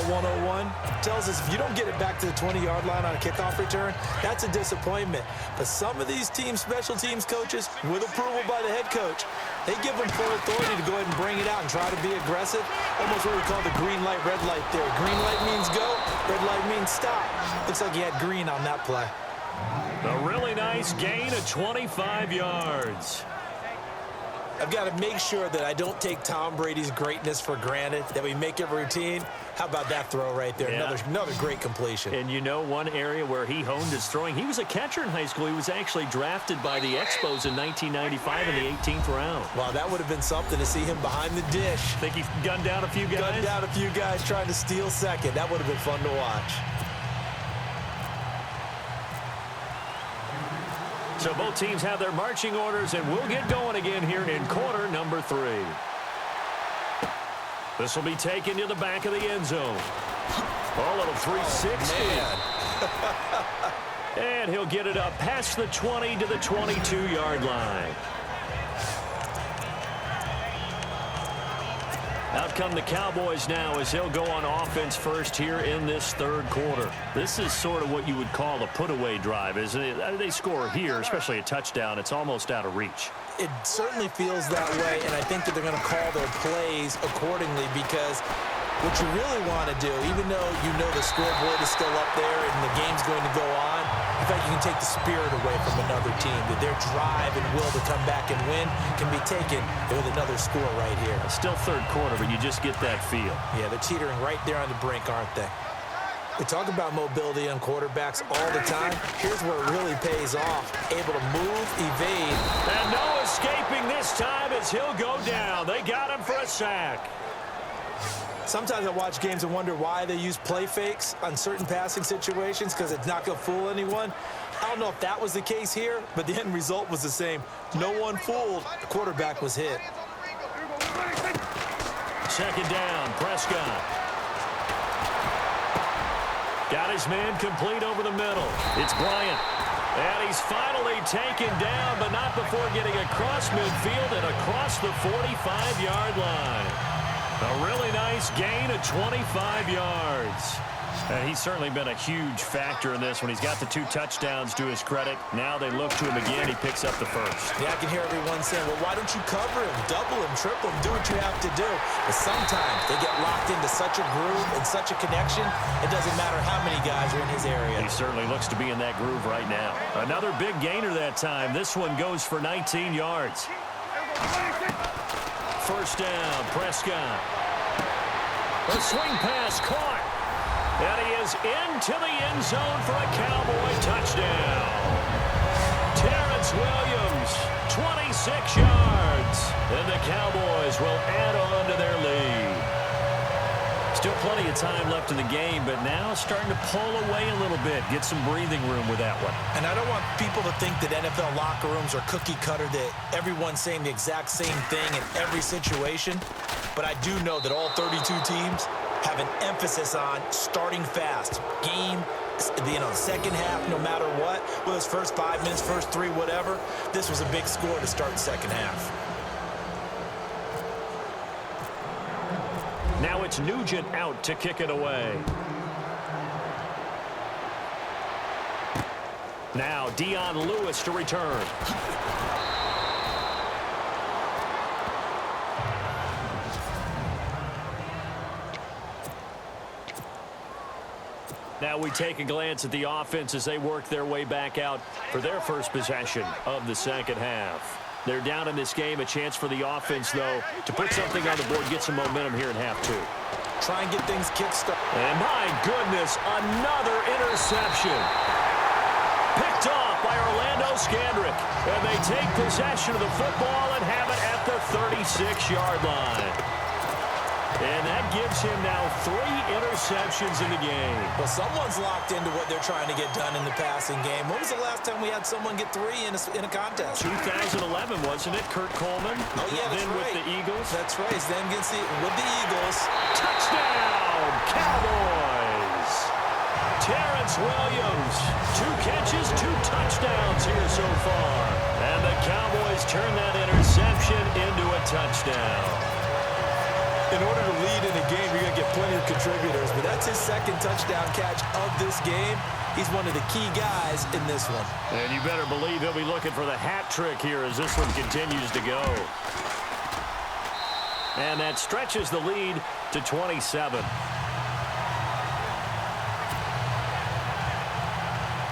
101, tells us if you don't get it back to the 20-yard line on a kickoff return, that's a disappointment. But some of these teams, special teams coaches, with approval by the head coach, they give them full authority to go ahead and bring it out and try to be aggressive. Almost what we call the green light, red light theory. Green light means go, red light means stop. Looks like he had green on that play. A really nice gain of 25 yards. I've got to make sure that I don't take Tom Brady's greatness for granted, that we make it routine. How about that throw right there? Yeah. Another great completion. And you know one area where he honed his throwing? He was a catcher in high school. He was actually drafted by the Expos in 1995 in the 18th round. Wow, that would have been something to see him behind the dish. Think he gunned down a few guys? Gunned down a few guys trying to steal second. That would have been fun to watch. So both teams have their marching orders, and we'll get going again here in quarter number 3. This will be taken to the back of the end zone. A little 360. And he'll get it up past the 20 to the 22-yard line. Out come the Cowboys now as he'll go on offense first here in this third quarter. This is sort of what you would call a put-away drive, isn't it? They score here, especially a touchdown. It's almost out of reach. It certainly feels that way, and I think that they're going to call their plays accordingly because what you really want to do, even though you know the scoreboard is still up there and the game's going to go on, in fact, you can take the spirit away from another team. That their drive and will to come back and win can be taken with another score right here. It's still third quarter, but you just get that feel. Yeah, they're teetering right there on the brink, aren't they? We talk about mobility on quarterbacks all the time. Here's where it really pays off. Able to move, evade. And no escaping this time as he'll go down. They got him for a sack. Sometimes I watch games and wonder why they use play fakes on certain passing situations because it's not going to fool anyone. I don't know if that was the case here, but the end result was the same. No one fooled. The quarterback was hit. Second down, Prescott. Got his man complete over the middle. It's Bryant. And he's finally taken down, but not before getting across midfield and across the 45-yard line. A really nice gain of 25 yards. And he's certainly been a huge factor in this when he's got the 2 touchdowns to his credit. Now they look to him again. He picks up the first. Yeah, I can hear everyone saying, well, why don't you cover him, double him, triple him, do what you have to do. But sometimes they get locked into such a groove and such a connection, it doesn't matter how many guys are in his area. He certainly looks to be in that groove right now. Another big gainer that time. This one goes for 19 yards. First down, Prescott. A swing pass caught. And he is into the end zone for a Cowboy touchdown. Terrence Williams, 26 yards. And the Cowboys will add on to their lead. Still plenty of time left in the game, but now starting to pull away a little bit. Get some breathing room with that one. And I don't want people to think that NFL locker rooms are cookie cutter, that everyone's saying the exact same thing in every situation. But I do know that all 32 teams have an emphasis on starting fast. Game, second half, no matter what. Whether it's first 5 minutes, first 3, whatever. This was a big score to start second half. Now it's Nugent out to kick it away. Now Dion Lewis to return. Now we take a glance at the offense as they work their way back out for their first possession of the second half. They're down in this game. A chance for the offense, though, to put something on the board, get some momentum here in half 2. Try and get things kick-started. And my goodness, another interception. Picked off by Orlando Scandrick. And they take possession of the football and have it at the 36-yard line. And that gives him now 3 interceptions in the game. Well, someone's locked into what they're trying to get done in the passing game. When was the last time we had someone get 3 in a contest? 2011, wasn't it? Kurt Coleman. Oh, yeah, that's then right. With the Eagles. That's right. Then with the Eagles. Touchdown, Cowboys. Terrence Williams, 2 catches, 2 touchdowns here so far. And the Cowboys turn that interception into a touchdown. In order to lead in a game, you're going to get plenty of contributors, but that's his second touchdown catch of this game. He's one of the key guys in this one. And you better believe he'll be looking for the hat trick here as this one continues to go. And that stretches the lead to 27.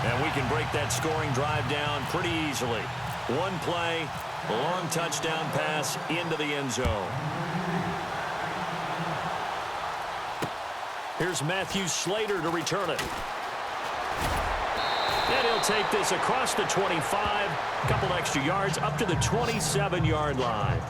And we can break that scoring drive down pretty easily. One play, a long touchdown pass into the end zone. Here's Matthew Slater to return it. And he'll take this across the 25, a couple extra yards up to the 27-yard line.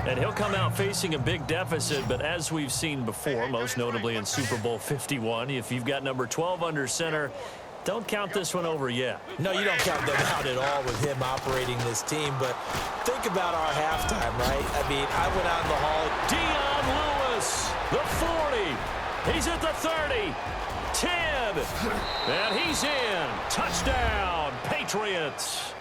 And he'll come out facing a big deficit, but as we've seen before, most notably in Super Bowl 51, if you've got number 12 under center, don't count this one over yet. No, you don't count them out at all with him operating this team, but think about our halftime, right? I mean, I went out in the hall. Dion Lewis, the 40. He's at the 30. 10. And he's in. Touchdown, Patriots.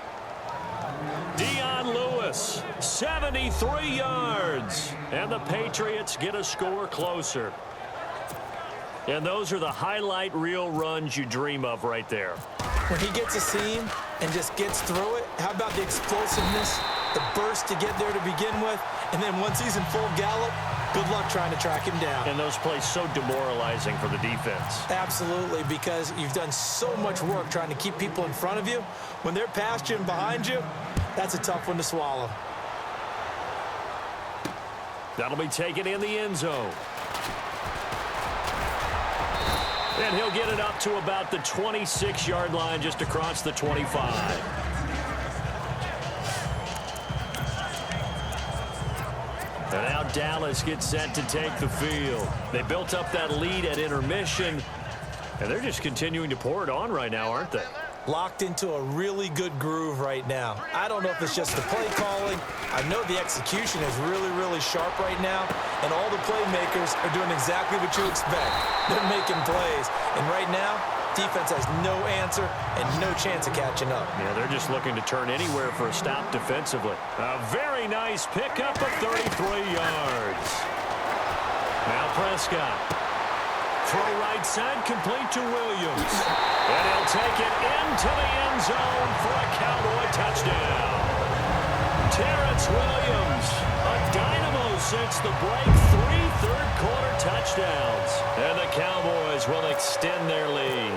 Dion Lewis, 73 yards. And the Patriots get a score closer. And those are the highlight reel runs you dream of right there. When he gets a seam and just gets through it, how about the explosiveness, the burst to get there to begin with, and then once he's in full gallop, good luck trying to track him down. And those plays so demoralizing for the defense. Absolutely, because you've done so much work trying to keep people in front of you. When they're past you and behind you, that's a tough one to swallow. That'll be taken in the end zone. And he'll get it up to about the 26-yard line, just across the 25. And now Dallas gets set to take the field. They built up that lead at intermission, and they're just continuing to pour it on right now, aren't they? Locked into a really good groove right now. I don't know if it's just the play calling. I know the execution is really, really sharp right now, and all the playmakers are doing exactly what you expect. They're making plays, and right now, defense has no answer and no chance of catching up. Yeah, they're just looking to turn anywhere for a stop defensively. A very nice pickup of 33 yards. Now Prescott. Throw right side, complete to Williams. And he'll take it into the end zone for a Cowboy touchdown. Terrence Williams, a dynamo since the break. 3 third-quarter touchdowns. And the Cowboys will extend their lead.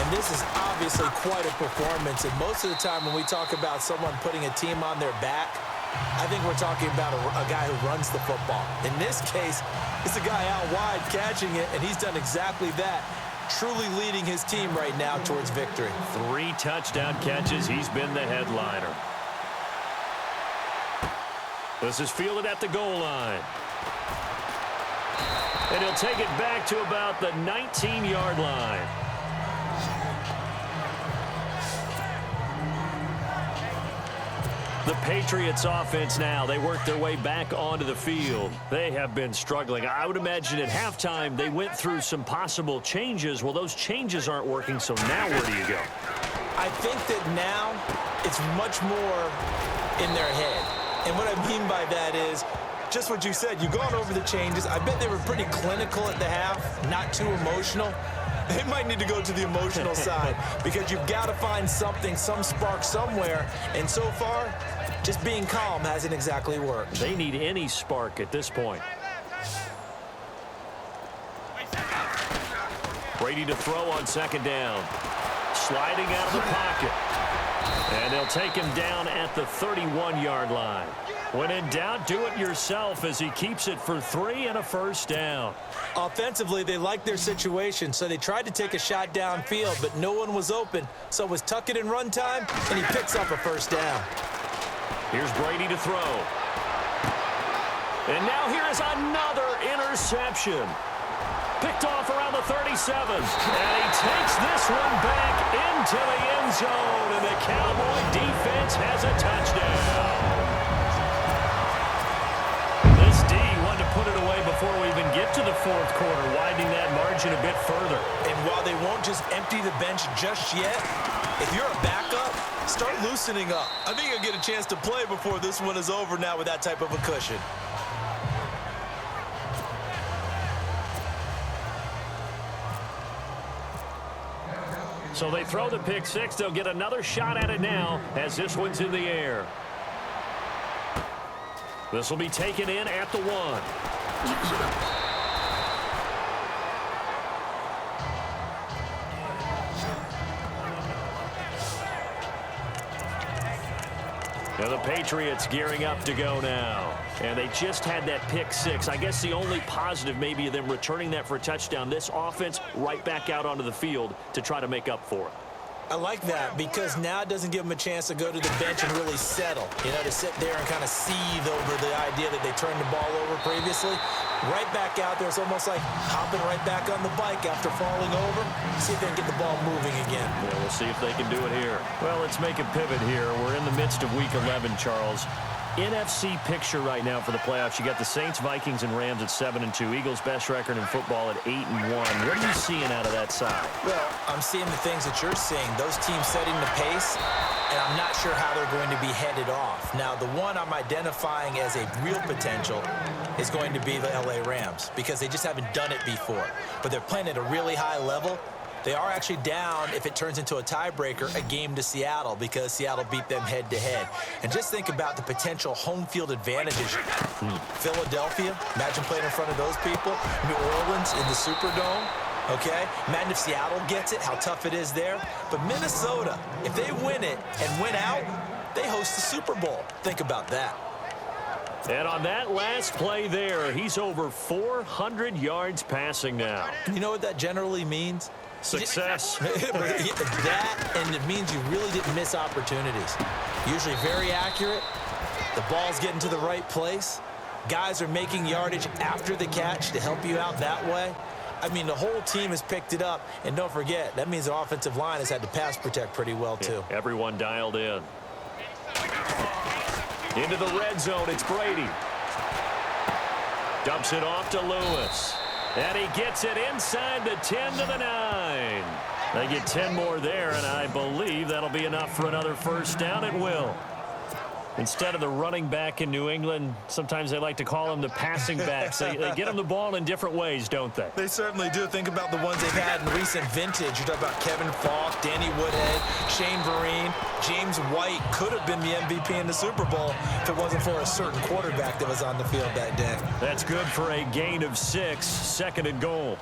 And this is obviously quite a performance. And most of the time when we talk about someone putting a team on their back, I think we're talking about a guy who runs the football. In this case, it's a guy out wide catching it, and he's done exactly that, truly leading his team right now towards victory. 3 touchdown catches. He's been the headliner. This is fielded at the goal line. And he'll take it back to about the 19-yard line. The Patriots offense now, they work their way back onto the field. They have been struggling. I would imagine at halftime they went through some possible changes. Well, those changes aren't working, so now where do you go? I think that now it's much more in their head. And what I mean by that is just what you said. You've gone over the changes. I bet they were pretty clinical at the half, not too emotional. They might need to go to the emotional side because you've got to find something, some spark somewhere. And so far, just being calm hasn't exactly worked. They need any spark at this point. Brady to throw on second down. Sliding out of the pocket. And they'll take him down at the 31-yard line. When in doubt, do it yourself as he keeps it for 3 and a first down. Offensively, they liked their situation, so they tried to take a shot downfield, but no one was open. So it was tuck it in run time, and he picks up a first down. Here's Brady to throw. And now here is another interception. Picked off around the 37. And he takes this one back into the end zone, and the Cowboy defense has a touchdown. This D wanted to put it away before we even get to the fourth quarter, widening that margin a bit further. And while they won't just empty the bench just yet, if you're a backup, start loosening up. I think you'll get a chance to play before this one is over now with that type of a cushion. So they throw the pick six. They'll get another shot at it now as this one's in the air. This will be taken in at the 1. Now the Patriots gearing up to go now. And they just had that pick six. I guess the only positive maybe of them returning that for a touchdown. This offense right back out onto the field to try to make up for it. I like that because now it doesn't give them a chance to go to the bench and really settle. You know, to sit there and kind of seethe over the idea that they turned the ball over previously. Right back out there. It's almost like hopping right back on the bike after falling over. See if they can get the ball moving again. Yeah, we'll see if they can do it here. Well, let's make a pivot here. We're in the midst of Week 11, Charles. NFC picture right now for the playoffs. You got the Saints, Vikings, and Rams at 7-2. Eagles' best record in football at 8-1. What are you seeing out of that side? Well, I'm seeing the things that you're seeing. Those teams setting the pace, and I'm not sure how they're going to be headed off. Now, the one I'm identifying as a real potential is going to be the LA Rams because they just haven't done it before. But they're playing at a really high level. They are actually down, if it turns into a tiebreaker, a game to Seattle because Seattle beat them head-to-head. And just think about the potential home field advantages. Philadelphia, imagine playing in front of those people. New Orleans in the Superdome, okay? Imagine if Seattle gets it, how tough it is there. But Minnesota, if they win it and win out, they host the Super Bowl. Think about that. And on that last play there, he's over 400 yards passing now. You know what that generally means? Success. That, and it means you really didn't miss opportunities. Usually very accurate. The ball's getting to the right place. Guys are making yardage after the catch to help you out that way. I mean, the whole team has picked it up. And don't forget, that means the offensive line has had to pass protect pretty well, too. Yeah, everyone dialed in. Into the red zone, it's Brady. Dumps it off to Lewis. And he gets it inside the 10 to the 9. They get 10 more there, and I believe that'll be enough for another first down. It will. Instead of the running back in New England, sometimes they like to call them the passing backs. They get them the ball in different ways, don't they? They certainly do. Think about the ones they've had in recent vintage. You talk about Kevin Falk, Danny Woodhead, Shane Vereen, James White could have been the MVP in the Super Bowl if it wasn't for a certain quarterback that was on the field that day. That's good for a gain of 6, 2nd and goal.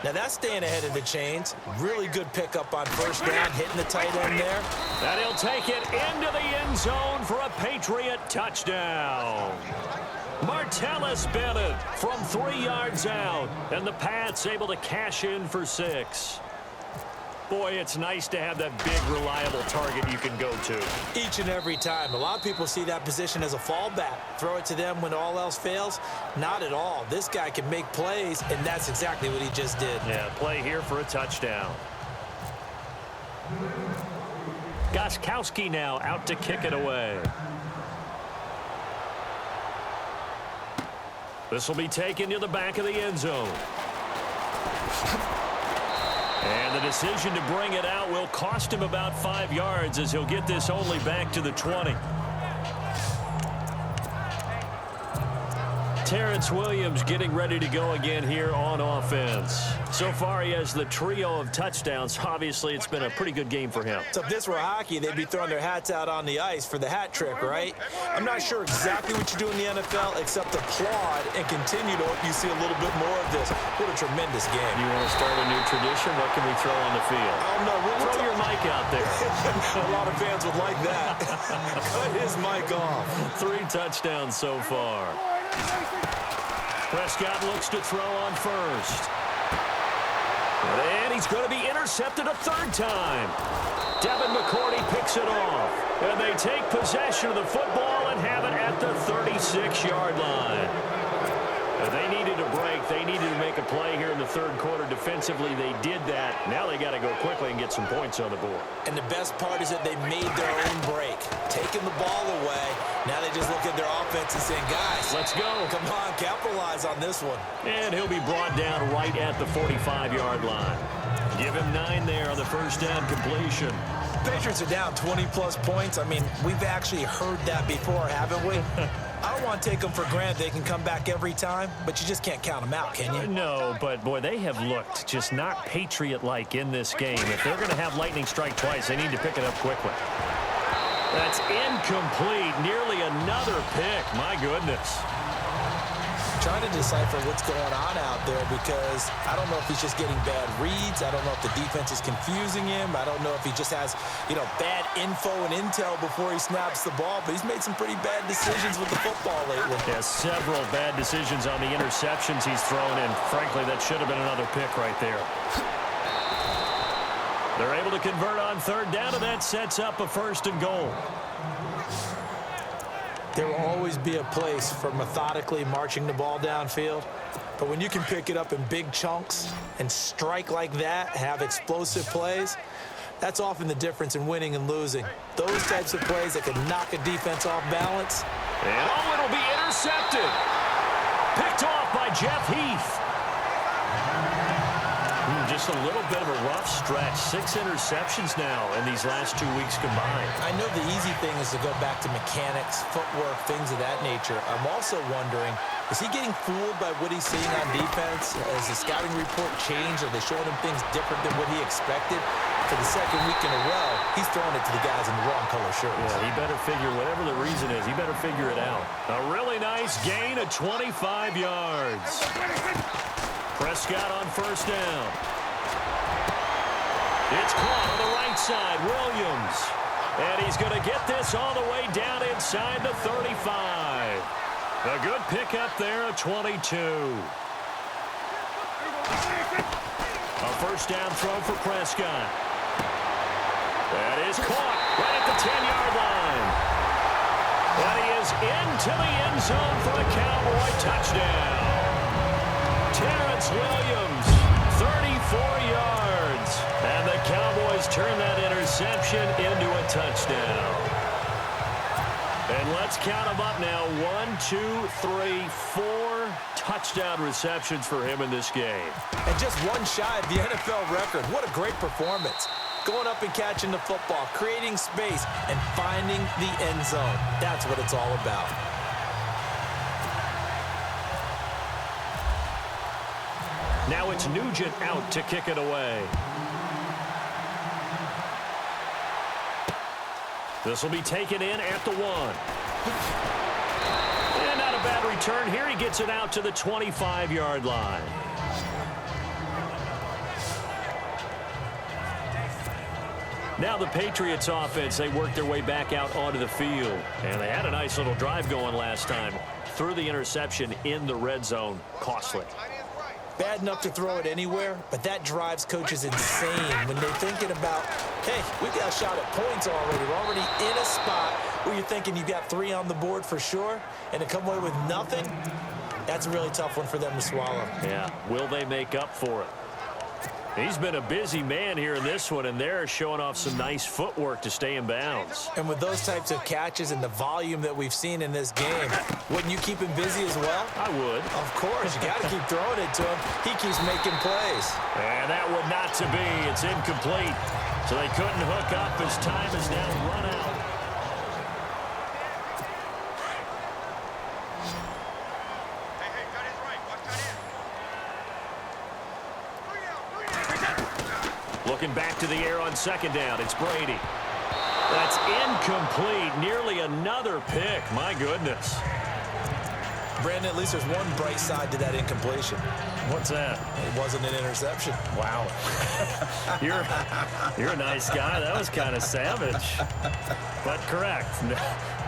Now that's staying ahead of the chains. Really good pickup on first down, hitting the tight end there. And he'll take it into the end zone for a Patriot touchdown. Martellus Bennett from 3 yards out, and the Pats able to cash in for 6. Boy, it's nice to have that big, reliable target you can go to. Each and every time. A lot of people see that position as a fallback. Throw it to them when all else fails. Not at all. This guy can make plays, and that's exactly what he just did. Yeah, play here for a touchdown. Gostkowski now out to kick it away. This will be taken to the back of the end zone. And the decision to bring it out will cost him about 5 yards as he'll get this only back to the 20. Terrence Williams getting ready to go again here on offense. So far, he has the trio of touchdowns. Obviously, it's been a pretty good game for him. So if this were hockey, they'd be throwing their hats out on the ice for the hat trick, right? I'm not sure exactly what you do in the NFL except applaud and continue to hope you see a little bit more of this. What a tremendous game. You want to start a new tradition? What can we throw on the field? I don't know. Throw your mic out there. A lot of fans would like that. Cut his mic off. 3 touchdowns so far. Prescott looks to throw on first. And he's going to be intercepted a 3rd time. Devin McCourty picks it off. And they take possession of the football and have it at the 36-yard line. They needed a break. They needed to make a play here in the 3rd quarter. Defensively, they did that. Now they got to go quickly and get some points on the board. And the best part is that they made their own break. Taking the ball away. Now they just look at their offense and saying, guys, let's go. Come on, capitalize on this one. And he'll be brought down right at the 45-yard line. Give him 9 there on the first down completion. Patriots are down 20-plus points. I mean, we've actually heard that before, haven't we? I don't want to take them for granted. They can come back every time, but you just can't count them out, can you? No, but, boy, they have looked just not Patriot-like in this game. If they're going to have lightning strike twice, they need to pick it up quickly. That's incomplete. Nearly another pick. My goodness. Trying to decipher what's going on out there because I don't know if he's just getting bad reads. I don't know if the defense is confusing him. I don't know if he just has, bad info and intel before he snaps the ball. But he's made some pretty bad decisions with the football lately. Yeah, several bad decisions on the interceptions he's thrown, and frankly, that should have been another pick right there. They're able to convert on 3rd down, and that sets up a 1st and goal. There will always be a place for methodically marching the ball downfield. But when you can pick it up in big chunks and strike like that, have explosive plays, that's often the difference in winning and losing. Those types of plays that can knock a defense off balance, And oh, it'll be intercepted. Picked off by Jeff Heath. Just a little bit of a rough stretch. 6 interceptions now in these last 2 weeks combined. I know the easy thing is to go back to mechanics, footwork, things of that nature. I'm also wondering, is he getting fooled by what he's seeing on defense? Has the scouting report changed? Are they showing him things different than what he expected? For the second week in a row, he's throwing it to the guys in the wrong color shirts. Yeah, he better figure, whatever the reason is, he better figure it out. A really nice gain of 25 yards. Prescott on first down. It's caught on the right side, Williams. And he's going to get this all the way down inside the 35. A good pickup there, a 22. A first down throw for Prescott. That is caught right at the 10-yard line. And he is into the end zone for a Cowboy touchdown. Terrence Williams, 34 yards. And the Cowboys turn that interception into a touchdown. And let's count them up now. 1, 2, 3, 4 touchdown receptions for him in this game. And just one shy of the NFL record. What a great performance. Going up and catching the football, creating space, and finding the end zone. That's what it's all about. Now it's Nugent out to kick it away. This will be taken in at the 1. And not a bad return here. He gets it out to the 25-yard line. Now the Patriots offense, they worked their way back out onto the field. And they had a nice little drive going last time. Threw the interception in the red zone. Costly. Bad enough to throw it anywhere, but that drives coaches insane when they're thinking about, hey, we got a shot at points already. We're already in a spot where you're thinking you've got 3 on the board for sure, and to come away with nothing, that's a really tough one for them to swallow. Yeah, will they make up for it? He's been a busy man here in this one, and they're showing off some nice footwork to stay in bounds. And with those types of catches and the volume that we've seen in this game, wouldn't you keep him busy as well? I would. Of course. You got to keep throwing it to him. He keeps making plays. And that would not to be. It's incomplete. So they couldn't hook up as time is now run out. Looking back to the air on second down. It's Brady. That's incomplete. Nearly another pick. My goodness. Brandon, at least there's one bright side to that incompletion. What's that? It wasn't an interception. Wow. You're a nice guy. That was kind of savage. But correct.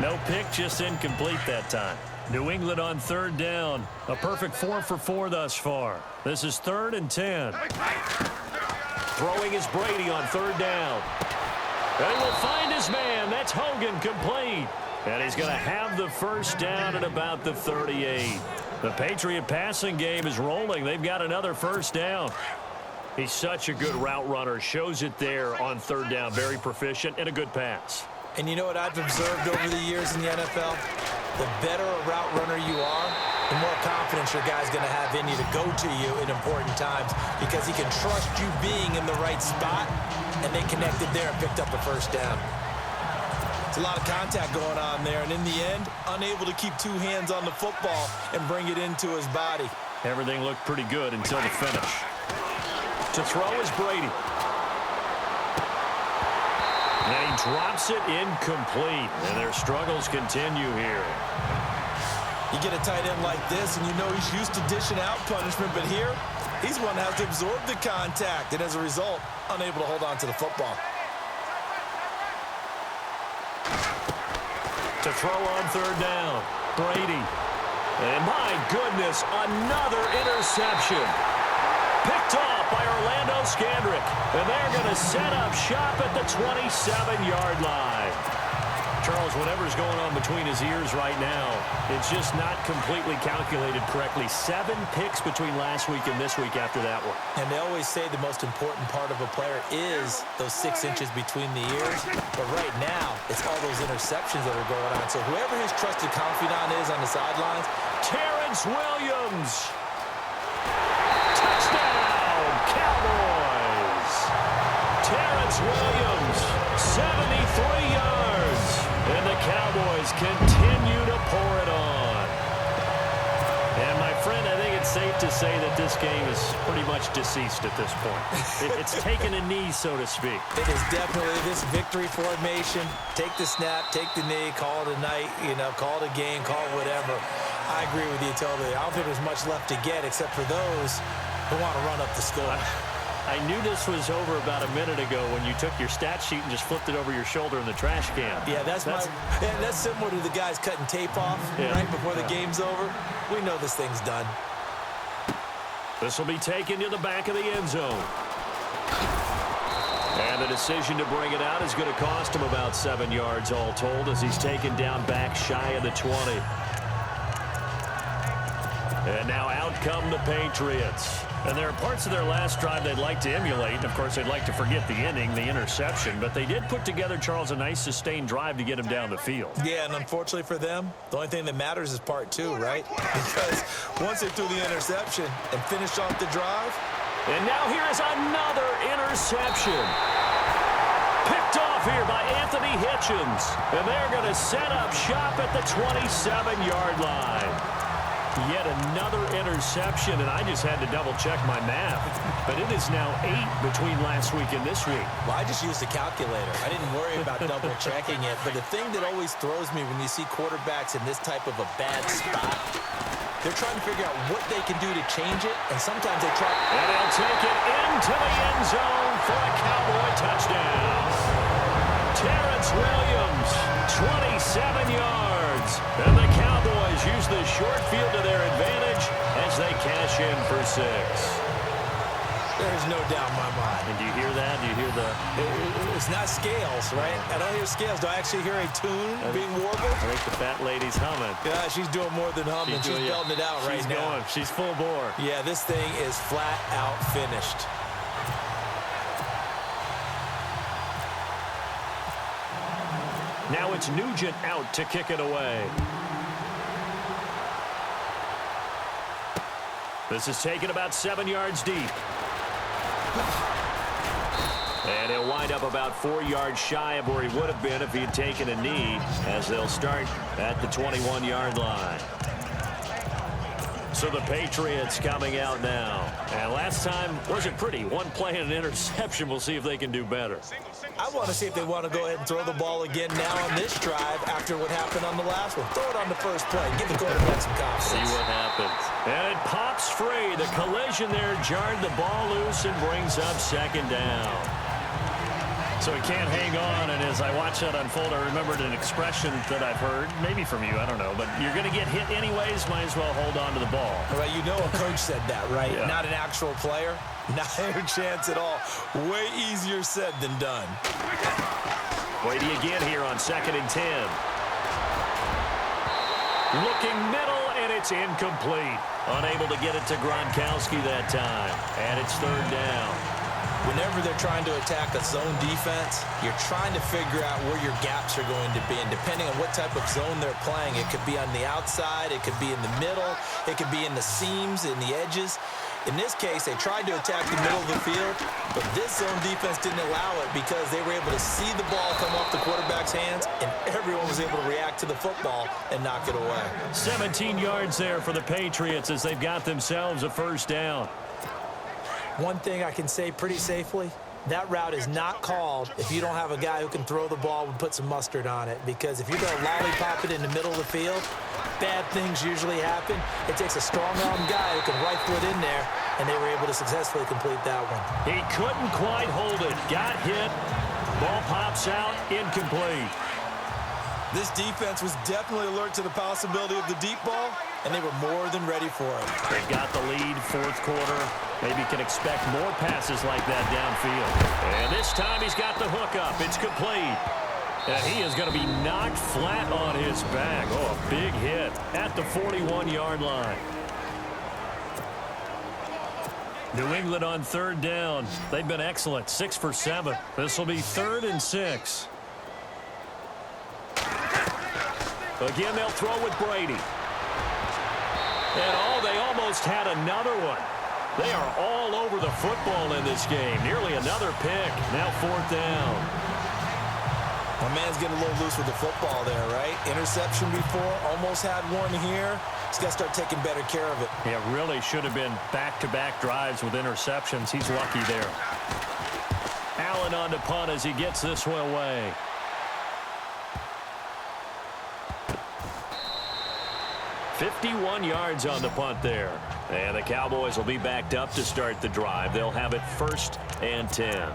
No pick, just incomplete that time. New England on third down. A perfect 4 for 4 thus far. This is 3rd and 10. Throwing is Brady on third down. And he will find his man. That's Hogan, complete. And he's going to have the first down at about the 38. The Patriot passing game is rolling. They've got another first down. He's such a good route runner. Shows it there on third down. Very proficient and a good pass. And you know what I've observed over the years in the NFL? The better a route runner you are, the more confidence your guy's going to have in you to go to you in important times because he can trust you being in the right spot, and they connected there and picked up a first down. It's a lot of contact going on there, and in the end, unable to keep 2 hands on the football and bring it into his body. Everything looked pretty good until the finish. To throw is Brady. And he drops it incomplete, and their struggles continue here. You get a tight end like this, and you know he's used to dishing out punishment, but here, he's one that has to absorb the contact, and as a result, unable to hold on to the football. To throw on third down, Brady. And my goodness, another interception. Picked off by Orlando Scandrick. And they're going to set up shop at the 27-yard line. Charles, whatever's going on between his ears right now, it's just not completely calculated correctly. 7 picks between last week and this week after that one. And they always say the most important part of a player is those 6 inches between the ears. But right now, it's all those interceptions that are going on. So whoever his trusted confidant is on the sidelines, Terrence Williams. Touchdown, Cowboys. Terrence Williams, 73 yards. And the Cowboys continue to pour it on. And my friend, I think it's safe to say that this game is pretty much deceased at this point. It's taken a knee, so to speak. it is definitely this victory formation. Take the snap, take the knee, call it a night, call it a game, call it whatever. I agree with you totally. I don't think there's much left to get except for those who want to run up the score. I knew this was over about a minute ago when you took your stat sheet and just flipped it over your shoulder in the trash can. Yeah, that's similar to the guys cutting tape off right before the game's over. We know this thing's done. This will be taken to the back of the end zone. And the decision to bring it out is going to cost him about 7 yards all told as he's taken down back shy of the 20. And now out come the Patriots. And there are parts of their last drive they'd like to emulate. And, of course, they'd like to forget the inning, the interception. But they did put together, Charles, a nice sustained drive to get him down the field. Yeah, and unfortunately for them, the only thing that matters is part 2, right? Because once they threw the interception and finished off the drive. And now here is another interception. Picked off here by Anthony Hitchens. And they're going to set up shop at the 27-yard line. Yet another interception, and I just had to double-check my math. But it is now 8 between last week and this week. Well, I just used a calculator. I didn't worry about double-checking it. But the thing that always throws me when you see quarterbacks in this type of a bad spot, they're trying to figure out what they can do to change it, and sometimes they try. And they'll take it into the end zone for a Cowboy touchdown. Terrence Williams, 27 yards. And the Cowboys use the short field to their advantage as they cash in for 6. There's no doubt in my mind. And do you hear that? Do you hear the... It's not scales, right? I don't hear scales. Do I actually hear a tune being warbled? I think the fat lady's humming. Yeah, she's doing more than humming. She's belting it out right now. Going. She's full bore. Yeah, this thing is flat out finished. Now it's Nugent out to kick it away. This is taken about 7 yards deep. And he'll wind up about 4 yards shy of where he would have been if he had taken a knee, as they'll start at the 21-yard line. So the Patriots coming out now. And last time wasn't pretty. 1 play and an interception. We'll see if they can do better. I want to see if they want to go ahead and throw the ball again now on this drive after what happened on the last one. Throw it on the first play. Give the quarterback some confidence. See what happens. And it pops free. The collision there jarred the ball loose and brings up 2nd down. So he can't hang on, and as I watch that unfold, I remembered an expression that I've heard, maybe from you, I don't know, but you're going to get hit anyways, might as well hold on to the ball. Well, you know a coach said that, right? Yeah. Not an actual player. Not a chance at all. Way easier said than done. Brady again here on 2nd and 10. Looking middle, and it's incomplete. Unable to get it to Gronkowski that time, and it's 3rd down. Whenever they're trying to attack a zone defense, you're trying to figure out where your gaps are going to be. And depending on what type of zone they're playing, it could be on the outside, it could be in the middle, it could be in the seams, in the edges. In this case, they tried to attack the middle of the field, but this zone defense didn't allow it because they were able to see the ball come off the quarterback's hands, and everyone was able to react to the football and knock it away. 17 yards there for the Patriots as they've got themselves a 1st down. One thing I can say pretty safely, that route is not called if you don't have a guy who can throw the ball and put some mustard on it. Because if you're going to lollipop it in the middle of the field, bad things usually happen. It takes a strong-arm guy who can rifle it in there, and they were able to successfully complete that one. He couldn't quite hold it. Got hit. Ball pops out. Incomplete. This defense was definitely alert to the possibility of the deep ball, and they were more than ready for it. They've got the lead, 4th quarter. Maybe can expect more passes like that downfield. And this time he's got the hook up. It's complete. And he is going to be knocked flat on his back. Oh, a big hit at the 41-yard line. New England on third down. They've been excellent, 6 for 7. This will be 3rd and 6. Again, they'll throw with Brady. And they almost had another one. They are all over the football in this game. Nearly another pick. Now 4th down. My man's getting a little loose with the football there, right? Interception before, almost had one here. He's got to start taking better care of it. Yeah, really should have been back-to-back drives with interceptions. He's lucky there. Allen on the punt as he gets this one away. $51 yards on the punt there. And the Cowboys will be backed up to start the drive. They'll have it 1st and 10.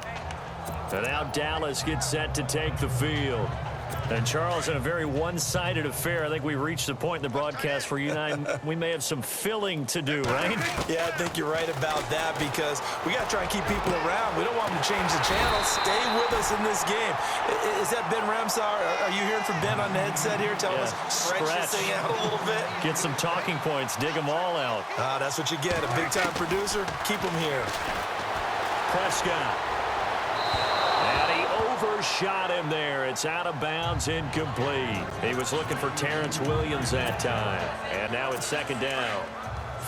And now Dallas gets set to take the field. And, Charles, in a very one-sided affair, I think we reached the point in the broadcast where you and I, we may have some filling to do, right? Yeah, I think you're right about that because we got to try and keep people around. We don't want them to change the channel. Stay with us in this game. Is that Ben Ramsar? Are you hearing from Ben on the headset here? Tell us, stretch this thing out a little bit. Get some talking points. Dig them all out. That's what you get. A big-time producer. Keep them here. Prescott. Overshot him there. It's out of bounds, incomplete. He was looking for Terrence Williams that time. And now it's 2nd down.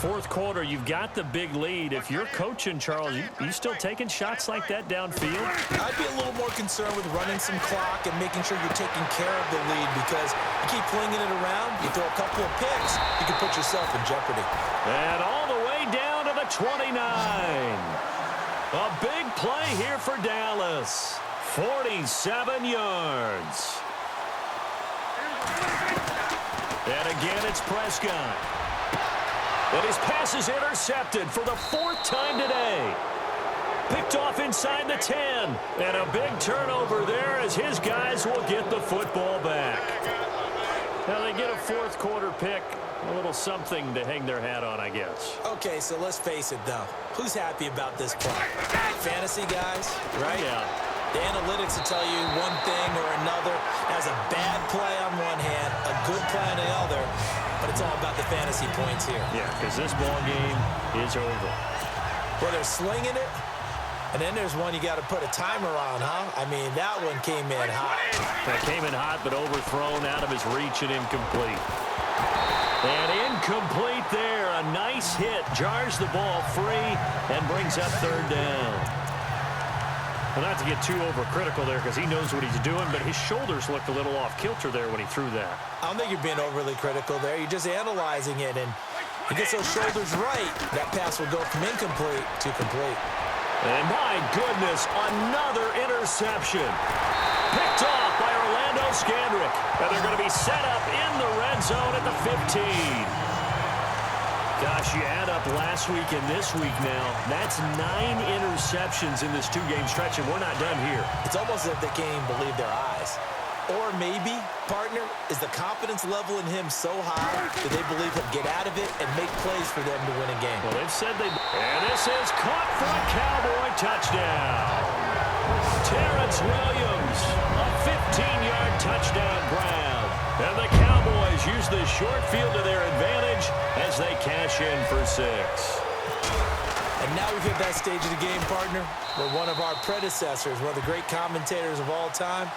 4th quarter, you've got the big lead. If you're coaching, Charles, you still taking shots like that downfield? I'd be a little more concerned with running some clock and making sure you're taking care of the lead because you keep flinging it around, you throw a couple of picks, you can put yourself in jeopardy. And all the way down to the 29. A big play here for Dallas. 47 yards. And again, it's Prescott. And his pass is intercepted for the 4th time today. Picked off inside the 10. And a big turnover there as his guys will get the football back. Now they get a 4th quarter pick. A little something to hang their hat on, I guess. Okay, so let's face it, though. Who's happy about this play? Fantasy guys, right? Yeah. The analytics will tell you one thing or another. As a bad play on one hand, a good play on the other, but it's all about the fantasy points here. Yeah, because this ball game is over. Well, they're slinging it, and then there's one you got to put a timer on, huh? I mean, that one came in hot. That came in hot, but overthrown out of his reach and incomplete. And incomplete there. A nice hit. Jars the ball free and brings up 3rd down. Well, not to get too overcritical there because he knows what he's doing, but his shoulders looked a little off kilter there when he threw that. I don't think you're being overly critical there. You're just analyzing it, and he gets those shoulders right. That pass will go from incomplete to complete. And my goodness, another interception. Picked off by Orlando Scandrick. And they're going to be set up in the red zone at the 15. Gosh, you add up last week and this week now. That's 9 interceptions in this 2-game stretch, and we're not done here. It's almost as if they can't even believe their eyes. Or maybe, partner, is the confidence level in him so high that they believe he'll get out of it and make plays for them to win a game. Well, they've said they... And this is caught for a Cowboy touchdown. Terrence Williams, a 15-yard touchdown grab. And the Cowboys use the short field to their advantage as they cash in for 6. And now we've hit that stage of the game, partner, where one of our predecessors, one of the great commentators of all time,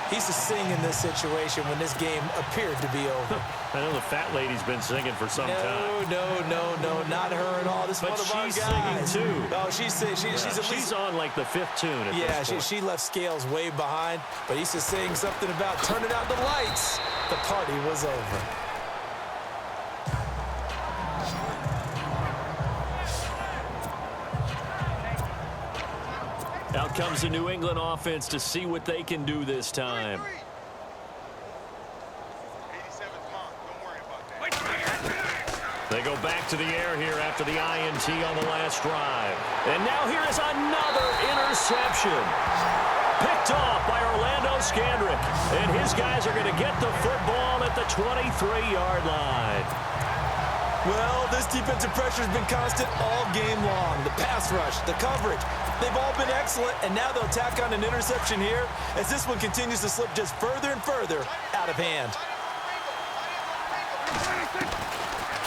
he used to sing in this situation when this game appeared to be over. I know the fat lady's been singing for some time. No, not her at all. This is one of our guys. But she's singing, too. Oh, she's on, like, the 5th tune at this point. She left Scales way behind, but he used to sing something about turning out the lights. The party was over. Out comes the New England offense to see what they can do this time. They go back to the air here after the INT on the last drive. And now here is another interception. Picked off by Orlando Scandrick. And his guys are going to get the football at the 23-yard line. Well, this defensive pressure has been constant all game long. The pass rush, the coverage, they've all been excellent, and now they'll tack on an interception here as this one continues to slip just further and further out of hand.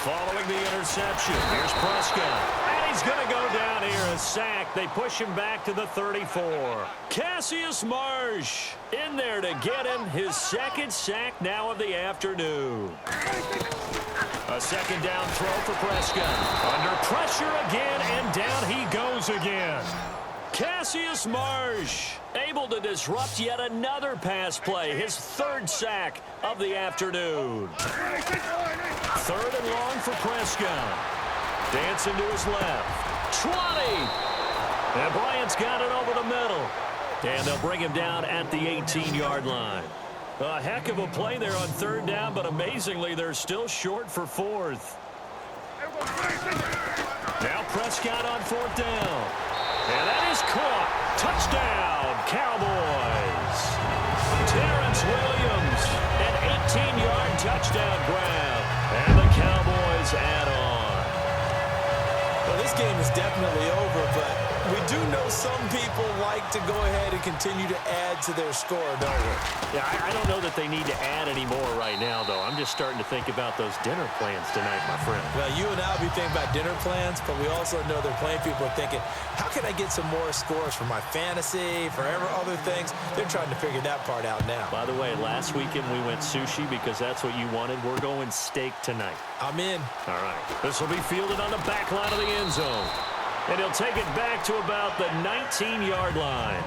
Following the interception, here's Prescott. And he's going to go down here, a sack. They push him back to the 34. Cassius Marsh in there to get him his second sack now of the afternoon. A second down throw for Prescott. Under pressure again, and down he goes again. Cassius Marsh able to disrupt yet another pass play, his third sack of the afternoon. Third and long for Prescott. Dancing to his left. 20. And Bryant's got it over the middle. And they'll bring him down at the 18-yard line. A heck of a play there on third down, but amazingly, they're still short for fourth. Now Prescott on fourth down. And that is caught. Touchdown, Cowboys. Terrence Williams, an 18-yard touchdown grab. And the Cowboys add on. Well, this game is definitely over, but we do know some people like to go ahead and continue to add to their score, don't we? Yeah, I don't know that they need to add any more right now, though. I'm just starting to think about those dinner plans tonight, my friend. Well, you and I will be thinking about dinner plans, but we also know there are plenty of people are thinking, how can I get some more scores for my fantasy, for other things? They're trying to figure that part out now. By the way, last weekend we went sushi because that's what you wanted. We're going steak tonight. I'm in. All right. This will be fielded on the back line of the end zone. And he'll take it back to about the 19-yard line.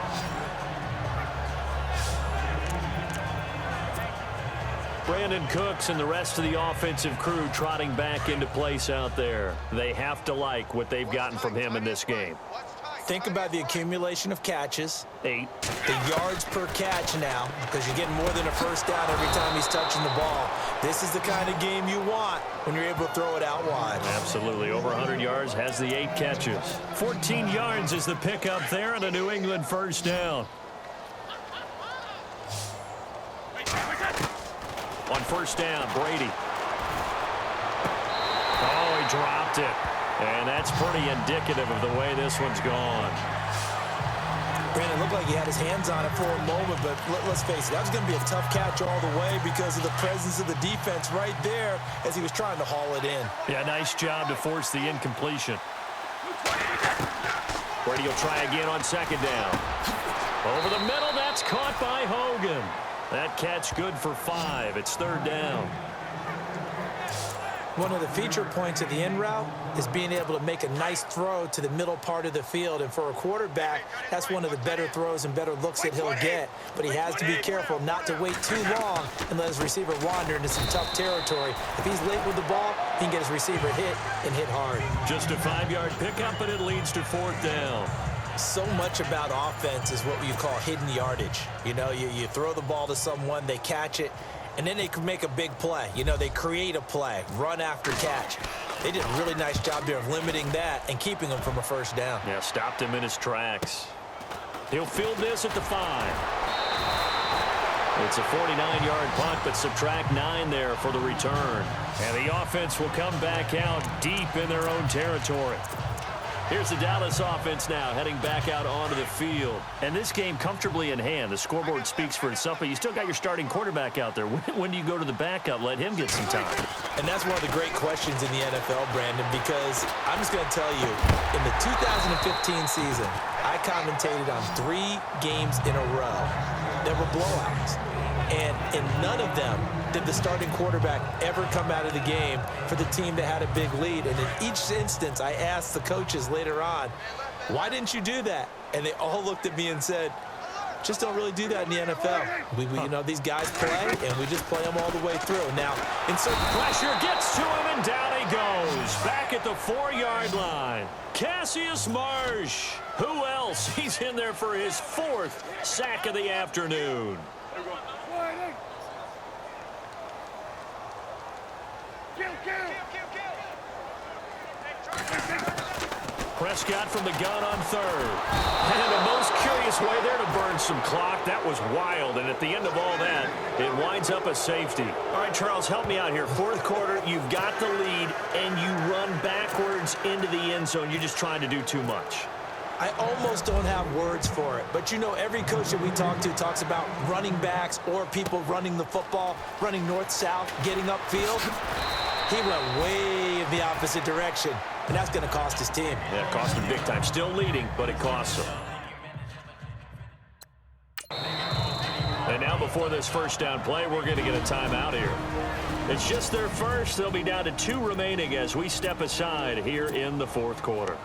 Brandon Cooks and the rest of the offensive crew trotting back into place out there. They have to like what they've gotten from him in this game. Think about the accumulation of catches. 8. The yards per catch now, because you're getting more than a first down every time he's touching the ball. This is the kind of game you want when you're able to throw it out wide. Absolutely. Over 100 yards, has the 8 catches. 14 yards is the pickup there and a New England first down. On first down, Brady. Oh, he dropped it. And that's pretty indicative of the way this one's gone. Brandon, looked like he had his hands on it for a moment, but let's face it, that was going to be a tough catch all the way because of the presence of the defense right there as he was trying to haul it in. Yeah, nice job to force the incompletion. Brady will try again on second down. Over the middle, that's caught by Hogan. That catch good for 5. It's third down. One of the feature points of the in route is being able to make a nice throw to the middle part of the field. And for a quarterback, that's one of the better throws and better looks that he'll get. But he has to be careful not to wait too long and let his receiver wander into some tough territory. If he's late with the ball, he can get his receiver hit and hit hard. Just a 5-yard pickup, and it leads to fourth down. So much about offense is what you call hidden yardage. You know, you throw the ball to someone, they catch it, and then they can make a big play. You know, they create a play, run after catch. They did a really nice job there of limiting that and keeping him from a first down. Yeah, stopped him in his tracks. He'll field this at the 5. It's a 49-yard punt, but subtract 9 there for the return. And the offense will come back out deep in their own territory. Here's the Dallas offense now heading back out onto the field. And this game comfortably in hand. The scoreboard speaks for itself, but you still got your starting quarterback out there. When do you go to the backup? Let him get some time. And that's one of the great questions in the NFL, Brandon, because I'm just going to tell you, in the 2015 season, I commentated on 3 games in a row that were blowouts. And in none of them did the starting quarterback ever come out of the game for the team that had a big lead. And in each instance, I asked the coaches later on, why didn't you do that? And they all looked at me and said, just don't really do that in the NFL. We you know, these guys play, and we just play them all the way through. Now, insert pressure gets to him, and down he goes. Back at the 4-yard line. Cassius Marsh. Who else? He's in there for his 4th sack of the afternoon. Prescott from the gun on 3rd. And a most curious Obvious way there to burn some clock. That was wild, and at the end of all that, it winds up a safety. All right, Charles, help me out here. Fourth quarter, you've got the lead, and you run backwards into the end zone. You're just trying to do too much. I almost don't have words for it, but you know every coach that we talk to talks about running backs or people running the football, running north-south, getting upfield. He went way in the opposite direction, and that's going to cost his team. Yeah, it cost him big time. Still leading, but it costs him. And now before this first down play, we're going to get a timeout here. It's just their first. They'll be down to 2 remaining as we step aside here in the fourth quarter.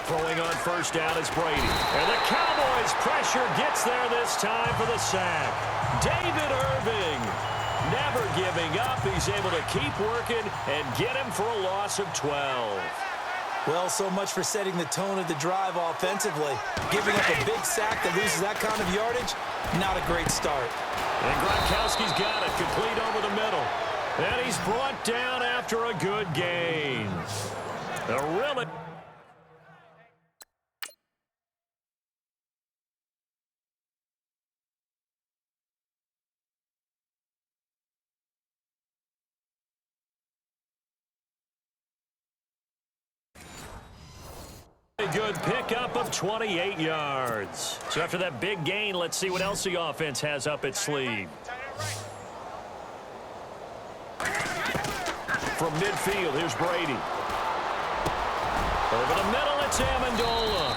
Throwing on first down is Brady. And the Cowboys pressure gets there this time for the sack. David Irving never giving up. He's able to keep working and get him for a loss of 12. Well, so much for setting the tone of the drive offensively. Giving up a big sack that loses that kind of yardage, not a great start. And Gronkowski's got it, complete over the middle. And he's brought down after a good gain. A really... good pickup of 28 yards. So after that big gain, let's see what else the offense has up its sleeve. From midfield, here's Brady. Over the middle, it's Amendola.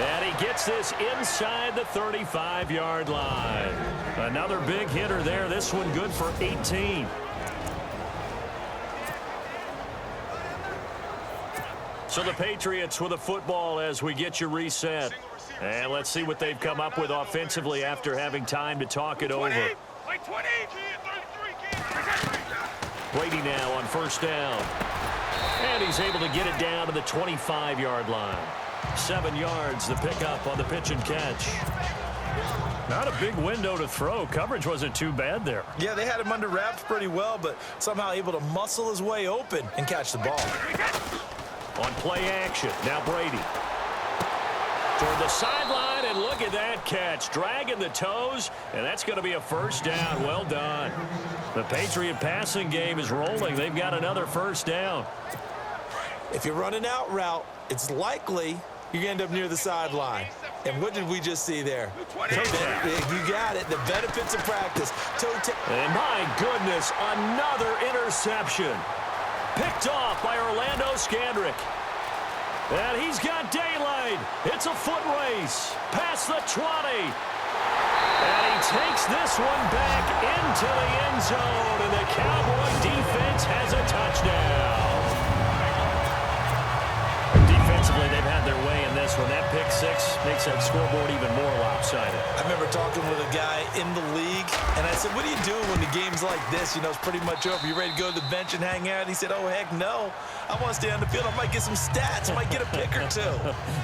And he gets this inside the 35-yard line. Another big hitter there. This one good for 18. So the Patriots with a football as we get you reset. And let's see what they've come up with offensively after having time to talk it over. Brady now on first down. And he's able to get it down to the 25-yard line. 7 yards, the pickup on the pitch and catch. Not a big window to throw. Coverage wasn't too bad there. Yeah, they had him under wraps pretty well, but somehow able to muscle his way open and catch the ball. On play action, now Brady. Toward the sideline, and look at that catch. Dragging the toes, and that's going to be a first down. Well done. The Patriot passing game is rolling. They've got another first down. If you're running out route, it's likely you're going to end up near the sideline. And what did we just see there? You got it. The benefits of practice. And my goodness, another interception. Picked off by Orlando Scandrick. And he's got daylight. It's a foot race. Past the 20. And he takes this one back into the end zone. And the Cowboy defense has a touchdown. Defensively, they've had their way in this one. That pick six makes that scoreboard even more lopsided. I remember talking with a guy in the league, and I said, what do you do when the game's like this? You know, it's pretty much over. You ready to go to the bench and hang out? He said, oh, heck no. I want to stay on the field. I might get some stats. I might get a pick or two.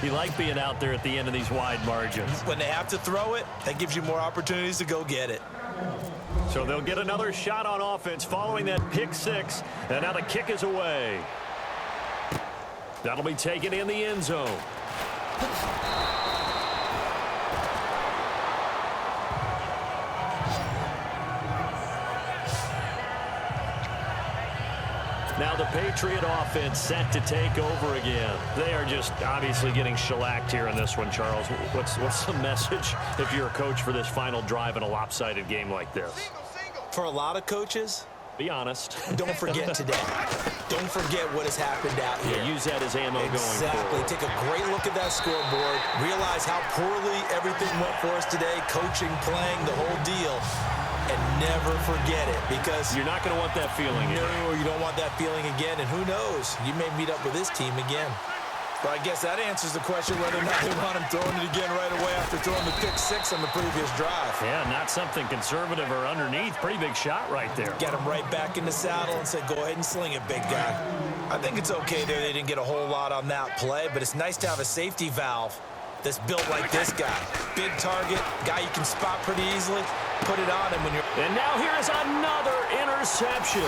You like being out there at the end of these wide margins. When they have to throw it, that gives you more opportunities to go get it. So they'll get another shot on offense following that pick six. And now the kick is away. That'll be taken in the end zone. Now the Patriot offense set to take over again. They are just obviously getting shellacked here in this one, Charles. What's the message if you're a coach for this final drive in a lopsided game like this? For a lot of coaches, be honest. Don't forget today. Don't forget what has happened out here. Yeah, use that as ammo going forward. Exactly. Take a great look at that scoreboard. Realize how poorly everything went for us today. Coaching, playing, the whole deal. And never forget it, because you're not going to want that feeling again. No, you don't want that feeling again. And who knows? You may meet up with this team again. But I guess that answers the question whether or not they want him throwing it again right away after throwing the pick six on the previous drive. Yeah, not something conservative or underneath. Pretty big shot right there. Get him right back in the saddle and say, go ahead and sling it, big guy. I think it's okay there. They didn't get a whole lot on that play, but it's nice to have a safety valve that's built like this guy. Big target, guy you can spot pretty easily. put it on him when you're... And now here is another interception.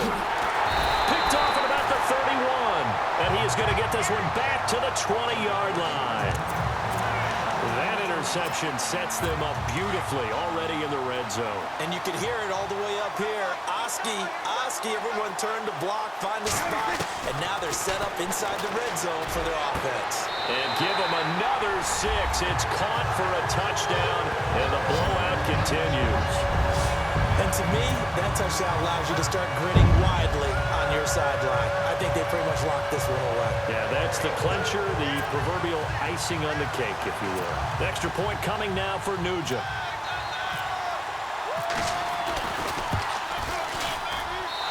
Picked off at about the 31. And he is going to get this one back to the 20-yard line. That interception sets them up beautifully already in the red zone. And you can hear it all the way up here. Oski, everyone turned to block, find a spot, and now they're set up inside the red zone for their offense. And give them another 6. It's caught for a touchdown, and the blowout continues. And to me, that touchdown allows you to start grinning widely on your sideline. I think they pretty much locked this one away. Yeah, that's the clincher, the proverbial icing on the cake, if you will. The extra point coming now for Nugent.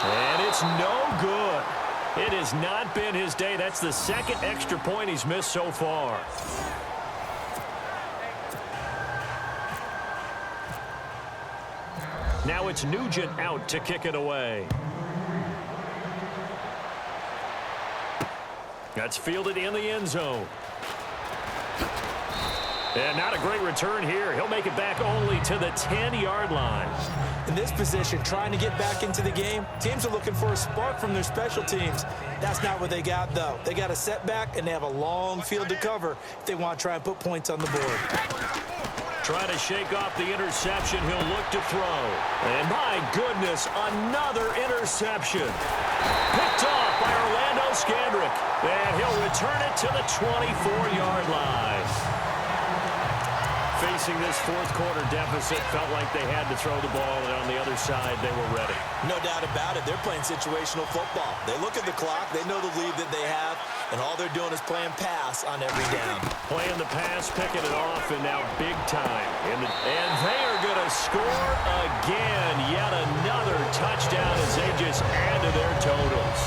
And it's no good. It has not been his day. That's the second extra point he's missed so far. Now it's Nugent out to kick it away. That's fielded in the end zone. And not a great return here. He'll make it back only to the 10-yard line. In this position, trying to get back into the game, teams are looking for a spark from their special teams. That's not what they got, though. They got a setback, and they have a long field to cover if they want to try and put points on the board. Trying to shake off the interception. He'll look to throw. And my goodness, another interception. Picked off by Orlando Scandrick. And he'll return it to the 24-yard line. Facing this fourth quarter deficit, felt like they had to throw the ball, and on the other side, they were ready. No doubt about it. They're playing situational football. They look at the clock, they know the lead that they have, and all they're doing is playing pass on every down. Playing the pass, picking it off, and now big time. And they are going to score again. Yet another touchdown as they just add to their totals.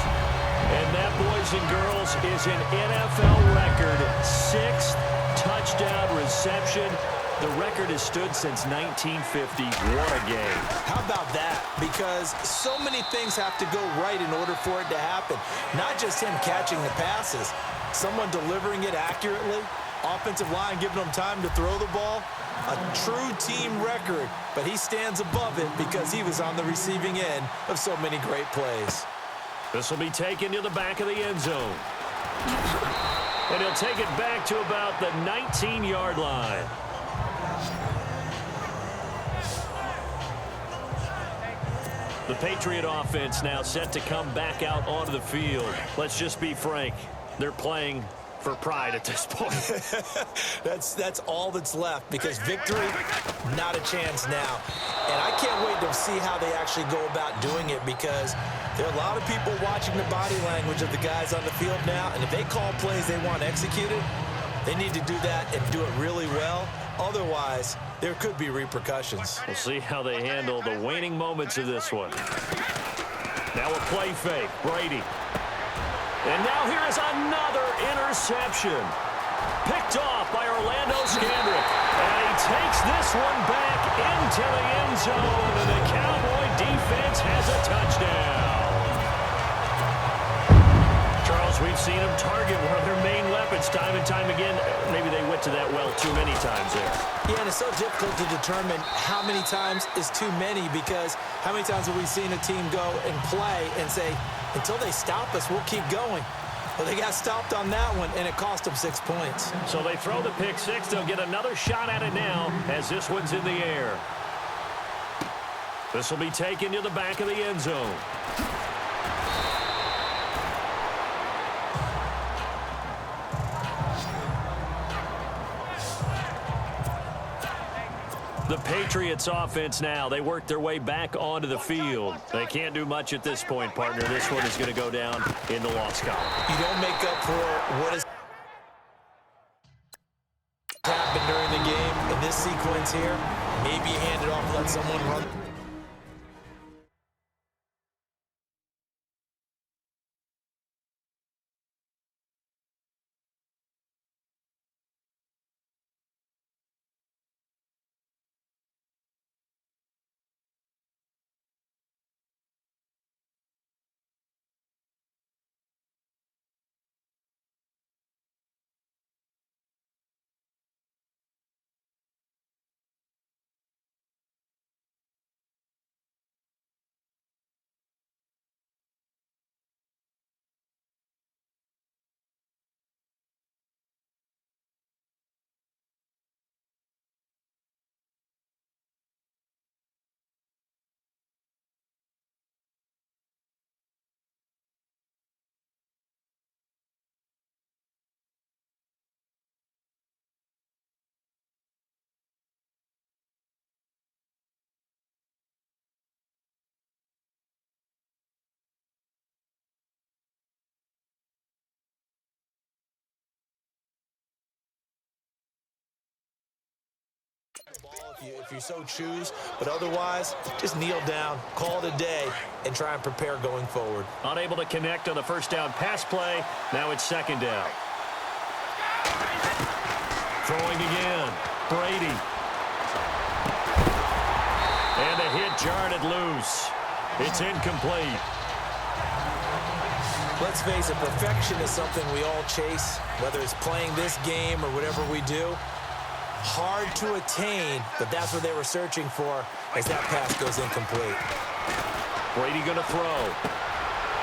And that, boys and girls, is an NFL record 6th touchdown reception. The record has stood since 1950. What a game. How about that? Because so many things have to go right in order for it to happen. Not just him catching the passes, someone delivering it accurately, offensive line giving them time to throw the ball. A true team record, but he stands above it because he was on the receiving end of so many great plays. This will be taken to the back of the end zone. And he'll take it back to about the 19-yard line. The Patriot offense now set to come back out onto the field. Let's just be frank. They're playing for pride at this point. That's all that's left, because victory, not a chance now. And I can't wait to see how they actually go about doing it, because there are a lot of people watching the body language of the guys on the field now, and if they call plays they want executed, they need to do that and do it really well. Otherwise, there could be repercussions. We'll see how they handle the waning moments of this one. Now a play fake, Brady. And now here is another interception. Picked off by Orlando Scandrick. And he takes this one back into the end zone. And the Cowboy defense has a touchdown. Charles, we've seen them target one of their main weapons time and time again. Maybe they went to that well too many times there. Yeah, and it's so difficult to determine how many times is too many, because how many times have we seen a team go and play and say, until they stop us, we'll keep going. Well, they got stopped on that one, and it cost them 6 points. So they throw the pick six. They'll get another shot at it now as this one's in the air. This will be taken to the back of the end zone. The Patriots offense now, they work their way back onto the field. They can't do much at this point, partner. This one is going to go down in the loss column. You don't make up for what has happened during the game in this sequence here. Maybe you hand it off and let someone run. If you so choose, but otherwise, just kneel down, call it a day, and try and prepare going forward. Unable to connect on the first down pass play. Now it's second down. Throwing again. Brady. And a hit jarred it loose. It's incomplete. Let's face it, perfection is something we all chase, whether it's playing this game or whatever we do. Hard to attain, but that's what they were searching for as that pass goes incomplete. Brady going to throw.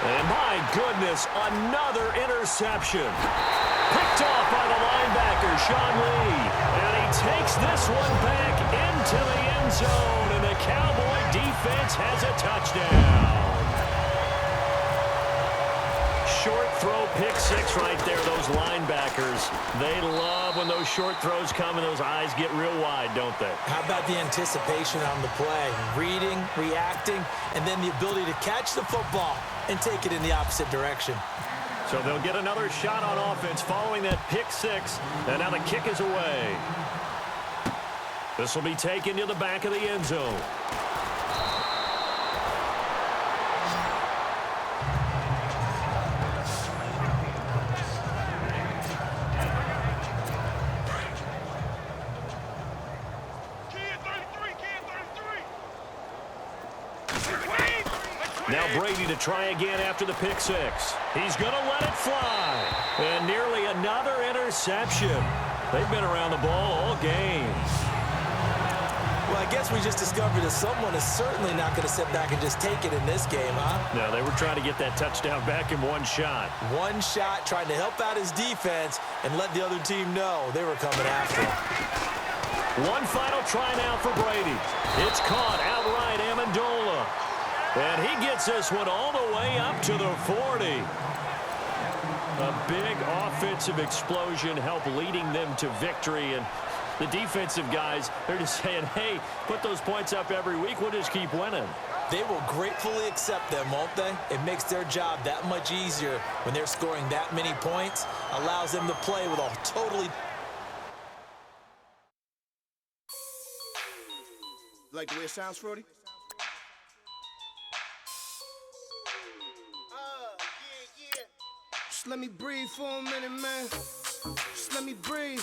And my goodness, another interception. Picked off by the linebacker, Sean Lee. And he takes this one back into the end zone, and the Cowboy defense has a touchdown. Short throw, pick six right there, those linebackers. They love when those short throws come and those eyes get real wide, don't they? How about the anticipation on the play? Reading, reacting, and then the ability to catch the football and take it in the opposite direction. So they'll get another shot on offense following that pick six, and now the kick is away. This will be taken to the back of the end zone. Now Brady to try again after the pick six. He's going to let it fly. And nearly another interception. They've been around the ball all game. Well, I guess we just discovered that someone is certainly not going to sit back and just take it in this game, huh? No, they were trying to get that touchdown back in one shot. One shot, trying to help out his defense and let the other team know they were coming after him. One final try now for Brady. It's caught outright, Amendola. And he gets this one all the way up to the 40. A big offensive explosion helped leading them to victory. And the defensive guys, they're just saying, hey, put those points up every week. We'll just keep winning. They will gratefully accept them, won't they? It makes their job that much easier when they're scoring that many points. Allows them to play with a totally... Like the way it sounds, Frody? Yeah. Just let me breathe for a minute, man. Just let me breathe.